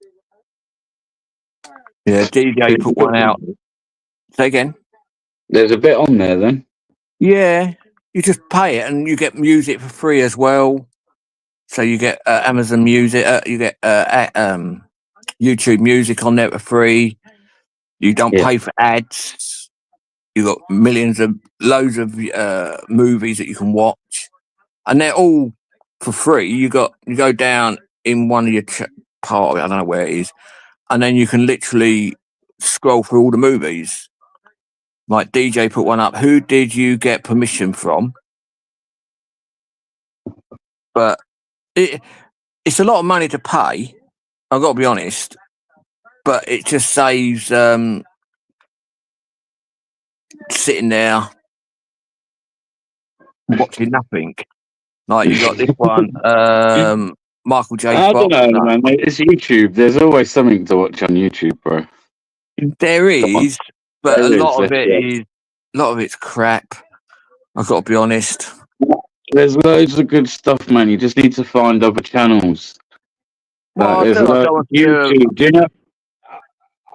Yeah, DJ put one out. Say again. There's a bit on there then. Yeah, you just pay it and you get music for free as well. So you get Amazon Music, you get YouTube Music on there for free. You don't pay for ads. You got loads of movies that you can watch, and they're all for free. You go down in one of your part of it. I don't know where it is, and then you can literally scroll through all the movies. Like DJ put one up. Who did you get permission from? But it's a lot of money to pay. I've got to be honest, but it just saves sitting there watching nothing. Like you got this one, Michael J. I Fox. don't know, man. It's YouTube. There's always something to watch on YouTube, bro. There is, but There a is, lot of yeah. it is, a lot of it's crap. I've got to be honest. There's loads of good stuff, man. You just need to find other channels. Well, There's I don't loads want to- YouTube. Do you know?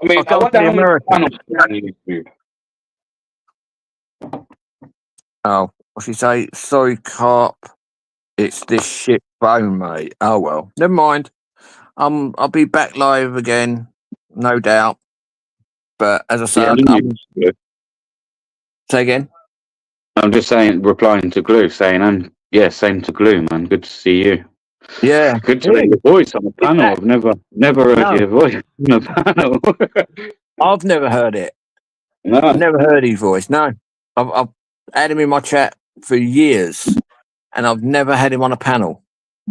I mean, I'll go I wonder to the how many American. channels are on YouTube. Oh, What's he say? Sorry, Carp. It's this shit phone, mate. Oh well, never mind. I'll be back live again, no doubt. But as I say, say again. I'm just saying, replying to Glue, saying, yeah, same to Glue, man. Good to see you. Yeah, Good to hear your voice on the panel. I've never heard your voice on the panel. I've never heard it. No. Never heard his voice. No, I've had him in my chat for years, and I've never had him on a panel.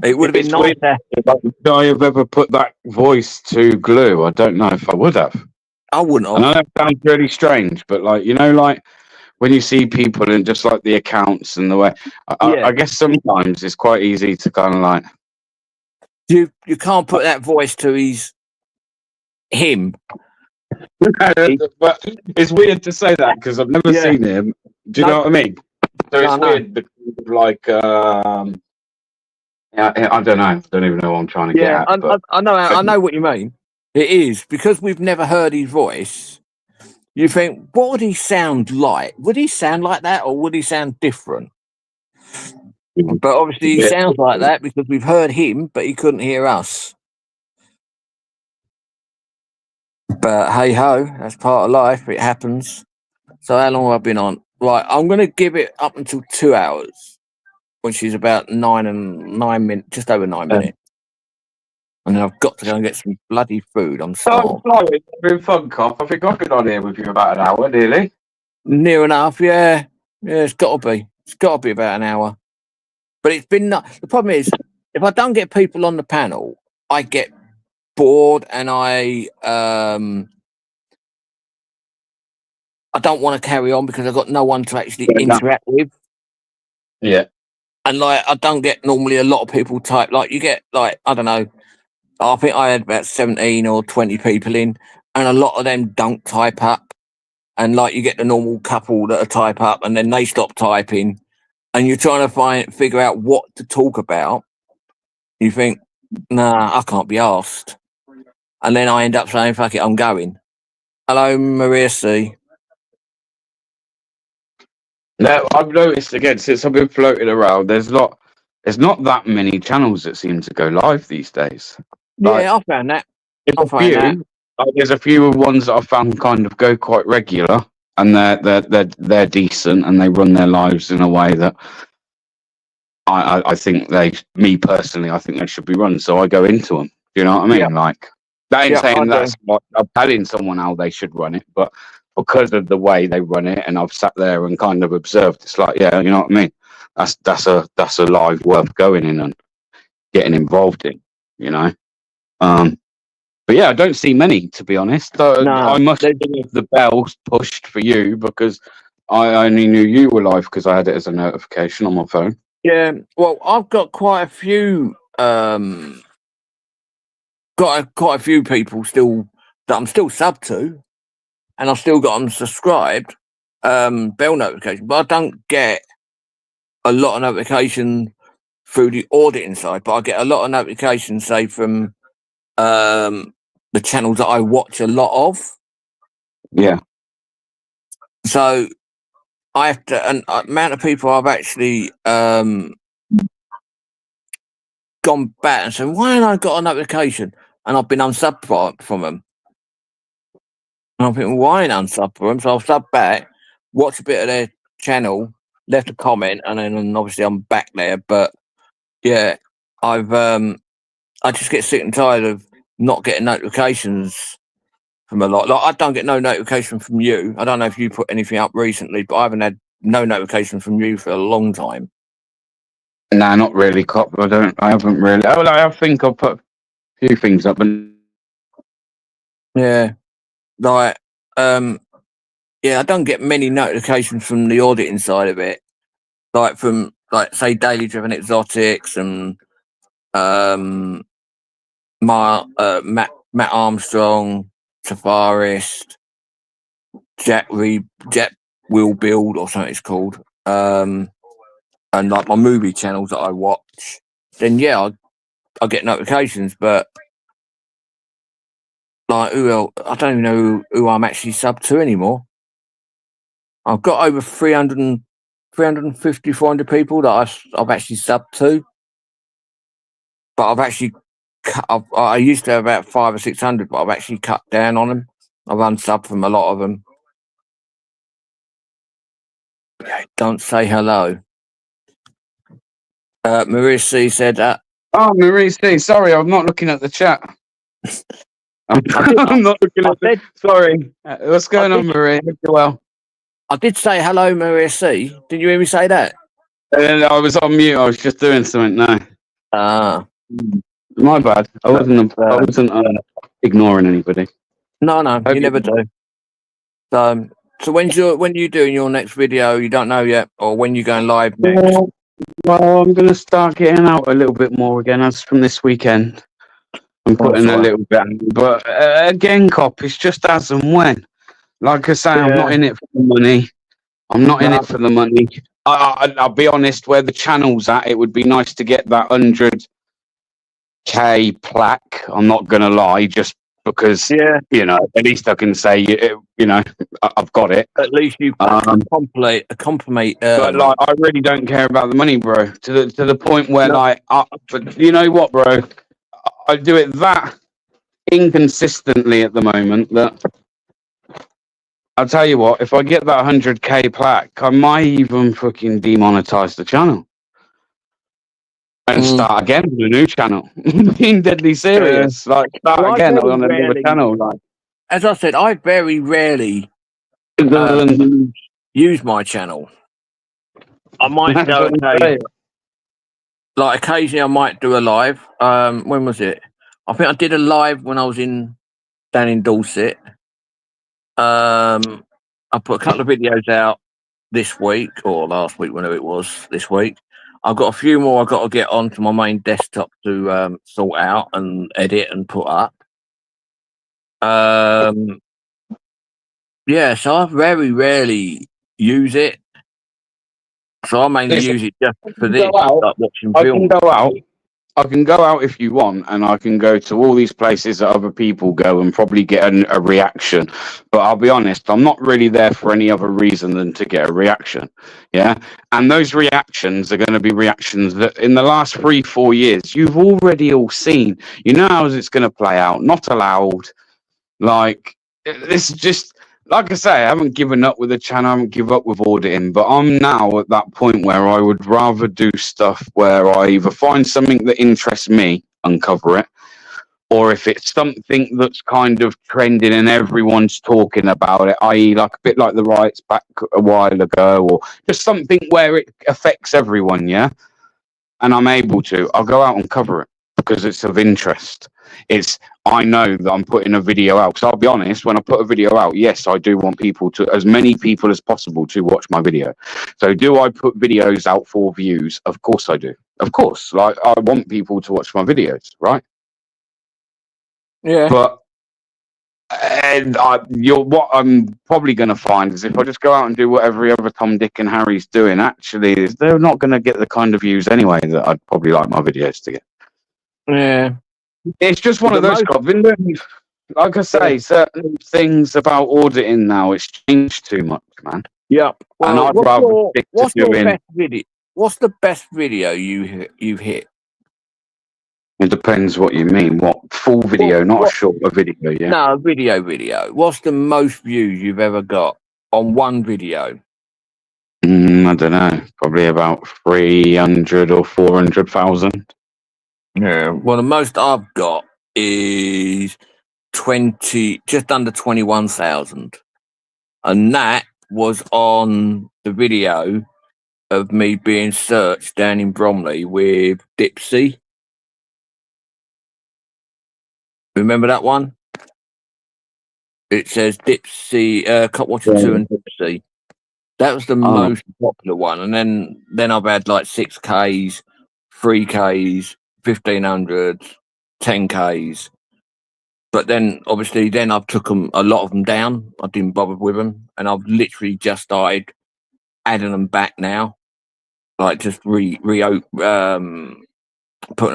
It would have been nice. Would I have ever put that voice to Glue? I don't know if I would have. I wouldn't have. I know that sounds really strange, but like, you know, like when you see people and just like the accounts and the way, I guess sometimes it's quite easy to kind of like. You can't put that voice to him. But it's weird to say that because I've never seen him. Do you know what I mean? So it's weird because like yeah, I don't know. I don't even know what I'm trying to get at. But I know what you mean. It is because we've never heard his voice. You think, what would he sound like? Would he sound like that, or would he sound different? But obviously, he sounds like that because we've heard him, but he couldn't hear us. But hey ho, that's part of life. It happens. So how long have I been on? Right, I'm going to give it up until 2 hours, which is about 9 minutes, just over 9 minutes. And then I've got to go and get some bloody food. I'm starving. It's been fun, Cop. I think I've been on here with you about an hour, nearly. Near enough, yeah. Yeah, it's got to be. It's got to be about an hour. But it's been the problem is, if I don't get people on the panel, I get bored and I don't want to carry on because I've got no one to actually interact with. Yeah. And like, I don't get normally a lot of people type. Like, you get like, I don't know, I think I had about 17 or 20 people in, and a lot of them don't type up. And like, you get the normal couple that type up, and then they stop typing, and you're trying to figure out what to talk about. You think, nah, I can't be asked. And then I end up saying, fuck it, I'm going. Hello, Maria C. No, I've noticed again since I've been floating around. There's not that many channels that seem to go live these days. Like, Yeah, I found that. There's a few ones that I found kind of go quite regular, and they're decent, and they run their lives in a way that I think me personally, I think they should be run. So I go into them. Do you know what I mean? Yeah. Like, that ain't saying that's like I'm telling someone how they should run it, but because of the way they run it, and I've sat there and kind of observed, it's like, yeah, you know what I mean? That's a live worth going in and getting involved in, you know. But yeah, I don't see many, to be honest. I must have the bells pushed for you because I only knew you were live because I had it as a notification on my phone. Yeah, well, I've got quite a few people still that I'm still sub to, and I've still got them subscribed, bell notification, but I don't get a lot of notification through the auditing side, but I get a lot of notifications, say, from the channels that I watch a lot of. Yeah. So I have to, and the amount of people I've actually gone back and said, why haven't I got a notification? And I've been unsubbed from them. And I'm thinking, why ain't unsub from them? So I'll sub back, watch a bit of their channel, left a comment, and then obviously I'm back there. But yeah, I just get sick and tired of not getting notifications from a lot. Like, I don't get no notification from you. I don't know if you put anything up recently, but I haven't had no notification from you for a long time. Nah, not really, Cop. I haven't really. Oh, I think I've put a few things up, and yeah, like yeah, I don't get many notifications from the auditing side of it, like from say Daily Driven Exotics and Matt Armstrong, Safarist, Jack Will Build or something it's called, and like my movie channels that I watch. Then yeah, I get notifications, but like who else? I don't even know who I'm actually sub to anymore. I've got over 300 350, 400 people that I've actually subbed to. But I've actually I used to have about 500 or 600, but I've actually cut down on them. I've unsubbed from a lot of them. Don't say hello. Maria C said that. Oh, Marie C, sorry, I'm not looking at the chat. I'm not looking at the... Sorry. What's going on, Marie? Well, I did say hello, Maria C. Did you hear me say that? I was on mute. I was just doing something. No. My bad. I wasn't ignoring anybody. No, you never do. So when you doing your next video? You don't know yet, or when you going live next? Well, I'm going to start getting out a little bit more again as from this weekend. I'm putting a little bit, but again, Cop, it's just as and when. Like I say, I'm not in it for the money. I'm not in it for the money. I'll be honest, where the channel's at, it would be nice to get that 100K plaque. I'm not going to lie, just because, you know, at least I can say, you know, I've got it. At least you compliment. But like, I really don't care about the money, bro. To the point where, like, but you know what, bro? I do it that inconsistently at the moment that I'll tell you what. If I get that 100K plaque, I might even fucking demonetize the channel and start again with a new channel. Being deadly serious, like start again on another channel. Like, as I said, I very rarely use my channel. I might go like occasionally I might do a live. When was it? I think I did a live when I was down in Dorset. I put a couple of videos out this week or last week, whenever it was. This week, I've got a few more I've got to get onto my main desktop to sort out and edit and put up. Yeah, so I very rarely use it. So I mainly use it just for this, like watching film. I can go out if you want, and I can go to all these places that other people go and probably get a reaction. But I'll be honest, I'm not really there for any other reason than to get a reaction. Yeah. And those reactions are going to be reactions that in the last 3-4 years, you've already all seen. You know how it's going to play out. Not allowed. Like, this is just... Like I say, I haven't given up with the channel, I haven't given up with auditing, but I'm now at that point where I would rather do stuff where I either find something that interests me, uncover it, or if it's something that's kind of trending and everyone's talking about it, i.e. like a bit like the riots back a while ago, or just something where it affects everyone, yeah? And I'm able to, I'll go out and cover it because it's of interest. I know that I'm putting a video out. So I'll be honest, when I put a video out, yes, I do want as many people as possible to watch my video. So do I put videos out for views? Of course I do. Of course. Like, I want people to watch my videos, right? Yeah. But what I'm probably going to find is if I just go out and do what every other Tom, Dick and Harry's doing, actually, they're not going to get the kind of views anyway that I'd probably like my videos to get. Yeah. It's just one of those, like I say, certain things about auditing now, it's changed too much, man. Yeah. Well, and I'd rather stick to doing... best video? What's the best video you've hit? It depends what you mean. What full video, not a short video, yeah? No, video. What's the most views you've ever got on one video? I don't know. Probably about 300 or 400,000. Yeah. Well, the most I've got is just under 21,000, and that was on the video of me being searched down in Bromley with Dipsy. Remember that one? It says Dipsy, Cop Watcher 2 and Dipsy. That was the most popular one, and then I've had like 6Ks, 3Ks, 1,500s, 10Ks. But then, obviously, I've took a lot of them down. I didn't bother with them, and I've literally just started adding them back now, like just putting them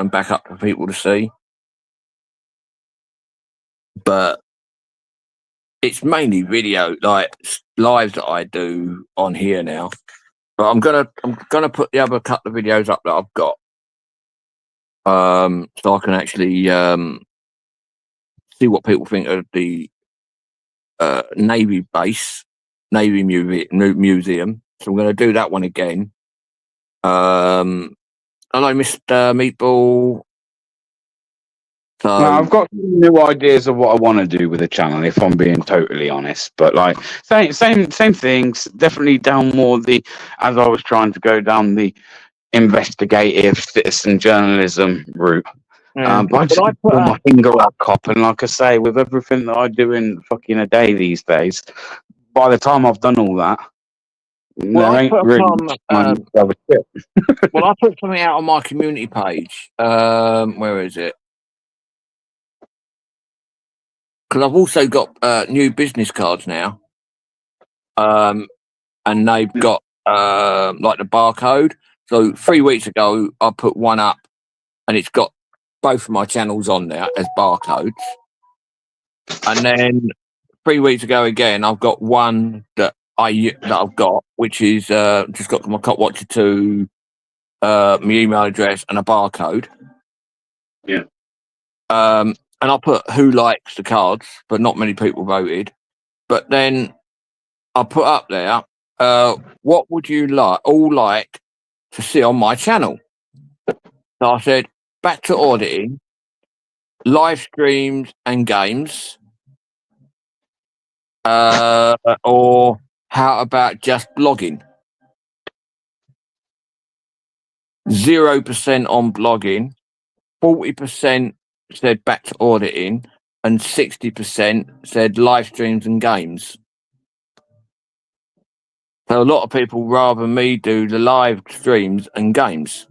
back up for people to see. But it's mainly video, like lives that I do on here now. But I'm gonna put the other couple of videos up that I've got, so I can actually see what people think of the Navy base, Navy Museum. So I'm going to do that one again. Hello, Mr. Meatball. So, No, I've got some new ideas of what I want to do with the channel, if I'm being totally honest. But like same things. Definitely down more the, as I was trying to go down the investigative citizen journalism route. But I just pull my finger up, cop, and like I say, with everything that I do in fucking a day these days, by the time I've done all that, there ain't really much money to have a tip. well, I put something out on my community page. Where is it? Because I've also got new business cards now, and they've got like the barcode. So 3 weeks ago, I put one up, and it's got both of my channels on there as barcodes. And then 3 weeks ago again, I've got one that I've got, which is just got my Cop Watcher 2, my email address, and a barcode. Yeah. And I put who likes the cards, but not many people voted. But then I put up there, what would you like to see on my channel? So I said, back to auditing, live streams and games, or how about just blogging? 0% on blogging, 40% said back to auditing, and 60% said live streams and games. So a lot of people rather me do the live streams and games.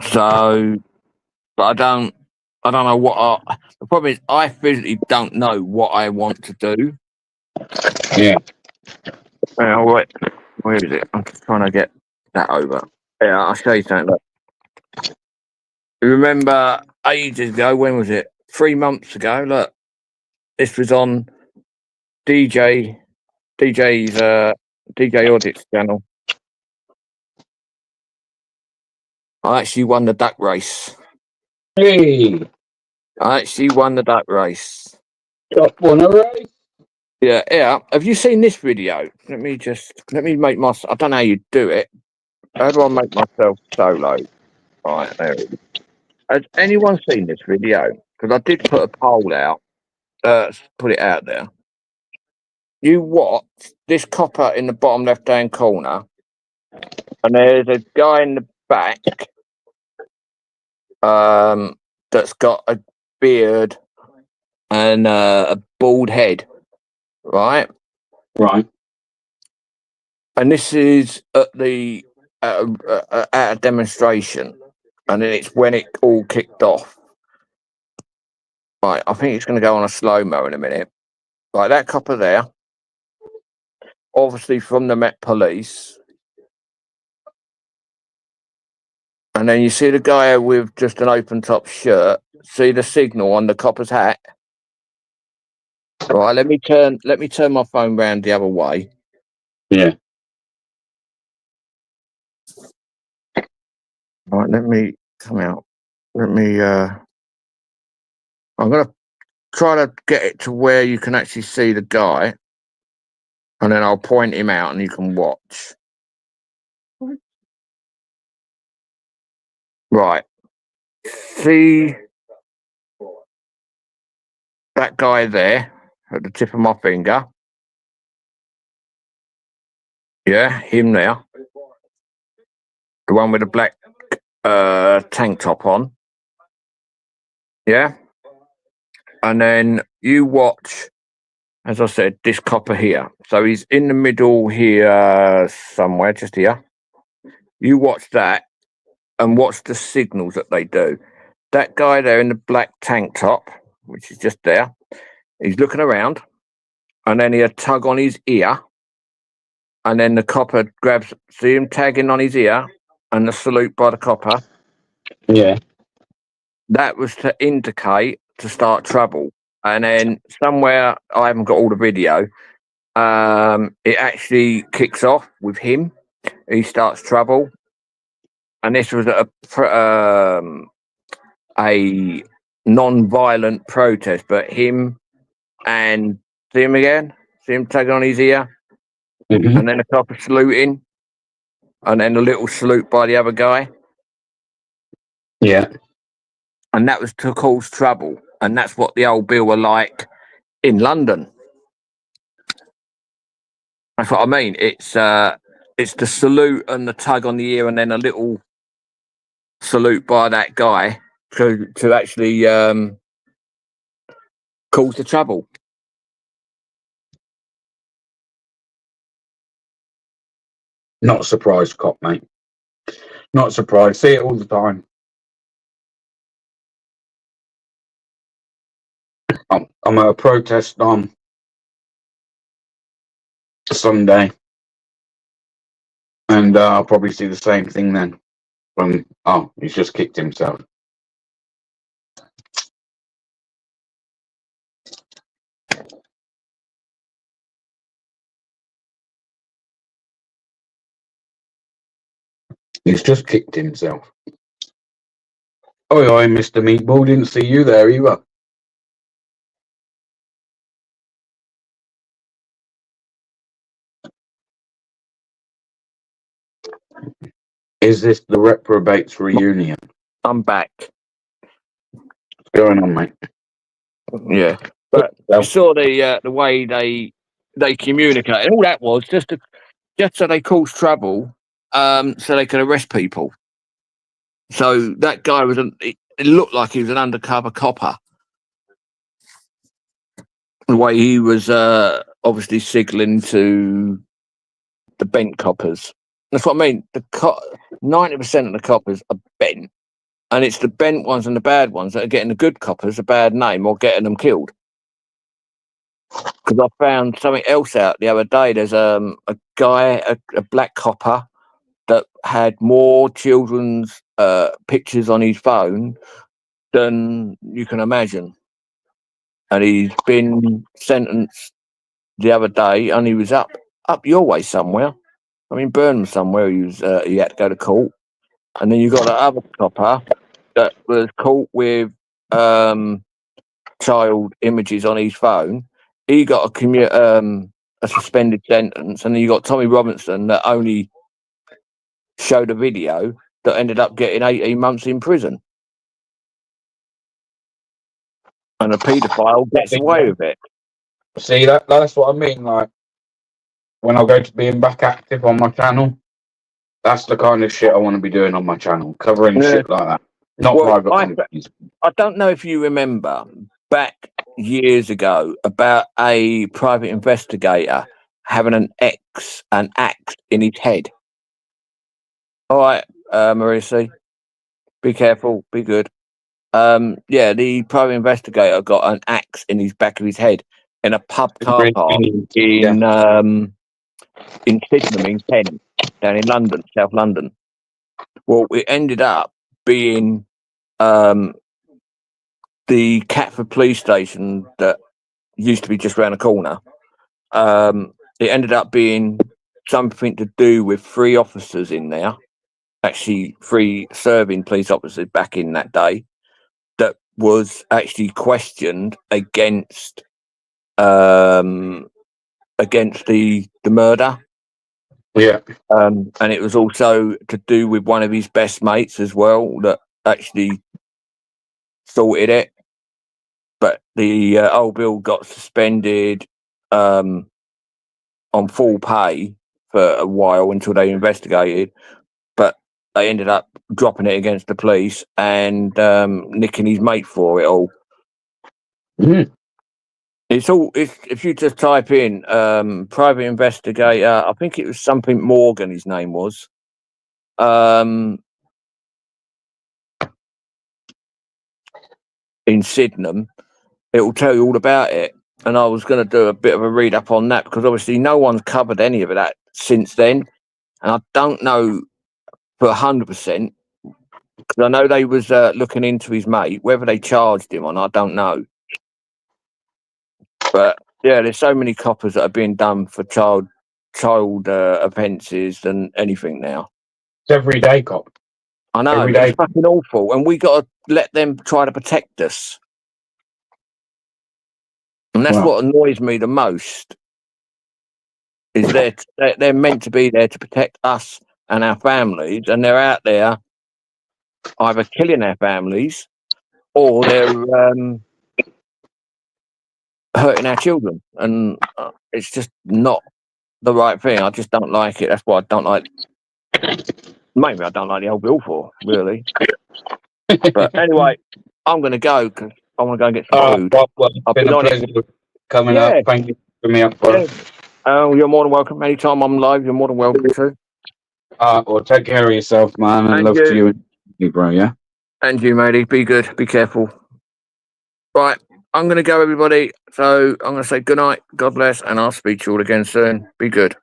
So, but I don't know what the problem is. I physically don't know what I want to do. Yeah. Wait, where is it? I'm just trying to get that over. Yeah, I'll show you something. Look. You remember ages ago? When was it? 3 months ago. Look, this was on DJ's DJ Audit's channel. I actually won the duck race. Hey, I actually won the duck race. top one, alright. Yeah, yeah. Have you seen this video? Let me make myself. I don't know how you do it. How do I make myself solo? Right, there it is. Has anyone seen this video? Because I did put a poll out. Put it out there. You watch this copper in the bottom left-hand corner, and there's a guy in the back that's got a beard and a bald head, right? Right. And this is at the at a demonstration, and then it's when it all kicked off. Right, I think it's going to go on a slow-mo in a minute. Right, that copper there, obviously from the Met Police. And then you see the guy with just an open-top shirt. See the signal on the copper's hat? Right, let me turn my phone round the other way. Yeah. Right, let me come out. I'm gonna try to get it to where you can actually see the guy, and then I'll point him out and you can watch. Right. See that guy there at the tip of my finger? Yeah, him there. The one with the black tank top on. Yeah. And then you watch, as I said, this copper here. So he's in the middle here somewhere, just here. You watch that and watch the signals that they do. That guy there in the black tank top, which is just there, he's looking around, and then he'll tug on his ear, and then the copper grabs, see him tagging on his ear, and the salute by the copper. Yeah. That was to indicate to start trouble. And then somewhere, I haven't got all the video, it actually kicks off with him. He starts trouble, and this was a non-violent protest, but him and see him again, see him tagging on his ear, Mhm. and then a couple saluting, and then a little salute by the other guy, Yeah. and that was to cause trouble, and that's what the old Bill were like in London. That's what I mean. It's the salute and the tug on the ear, and then a little salute by that guy to actually cause the trouble. Not surprised, cop, mate. Not surprised. See it all the time. I'm at a protest on Sunday, and I'll probably see the same thing then. He's just kicked himself. He's just kicked himself. Oi, Mr. Meatball, didn't see you there either. Is this the reprobates reunion? I'm back. What's going on, mate? Yeah, but you saw the way they communicate. All that was just so they caused trouble, so they could arrest people. So that guy was it looked like he was an undercover copper. The way he was obviously signaling to the bent coppers. That's what I mean. 90% of the coppers are bent, and it's the bent ones and the bad ones that are getting the good coppers a bad name or getting them killed. Because I found something else out the other day. There's a guy, a black copper, that had more children's pictures on his phone than you can imagine, and he's been sentenced the other day, and he was up your way somewhere. I mean, Burnham somewhere. He had to go to court, and then you got the other copper that was caught with child images on his phone. He got a suspended sentence, and then you got Tommy Robinson that only showed a video that ended up getting 18 months in prison. And a paedophile gets away with it. See, that's what I mean. Like, when I go to being back active on my channel, that's the kind of shit I want to be doing on my channel, covering shit like that. Not private companies. I don't know if you remember back years ago about a private investigator having an axe in his head. All right, Marisi, be careful, be good. Yeah, the private investigator got an axe in his back of his head in a pub car park in Sydenham in Kent, down in London, South London. Well, it ended up being the Catford police station that used to be just round the corner. It ended up being something to do with 3 officers in there, actually 3 serving police officers back in that day, that was actually questioned against the murder. Yeah. And it was also to do with one of his best mates as well that actually sorted it. But the old Bill got suspended on full pay for a while until they investigated. But they ended up dropping it against the police and nicking his mate for it all. Mm. If you just type in private investigator, I think it was something Morgan, his name was. In Sydenham, it will tell you all about it. And I was going to do a bit of a read up on that because obviously no one's covered any of that since then. And I don't know for 100%, because I know they was looking into his mate. Whether they charged him or not, I don't know. But there's so many coppers that are being done for child offences than anything now. It's everyday cop. I know, Every but day. it's fucking awful, and we got to let them try to protect us. And that's Wow. what annoys me the most. Is they're meant to be there to protect us and our families, and they're out there either killing our families or they're hurting our children, and it's just not the right thing. I just don't like it. That's why I don't like. Maybe I don't like the old bill for really. But anyway, I'm going to go because I want to go and get some food. Well, I've been been a on it. pleasure coming Yeah. up. Thank you for me up, bro. Yeah. You're more than welcome. Anytime I'm live, you're more than welcome to. Well, take care of yourself, man, and And love you. to you and you, bro. Yeah. And you, matey. Be good. Be careful. Right. I'm going to go, everybody. So I'm going to say good night. God bless. And I'll speak to you all again soon. Be good.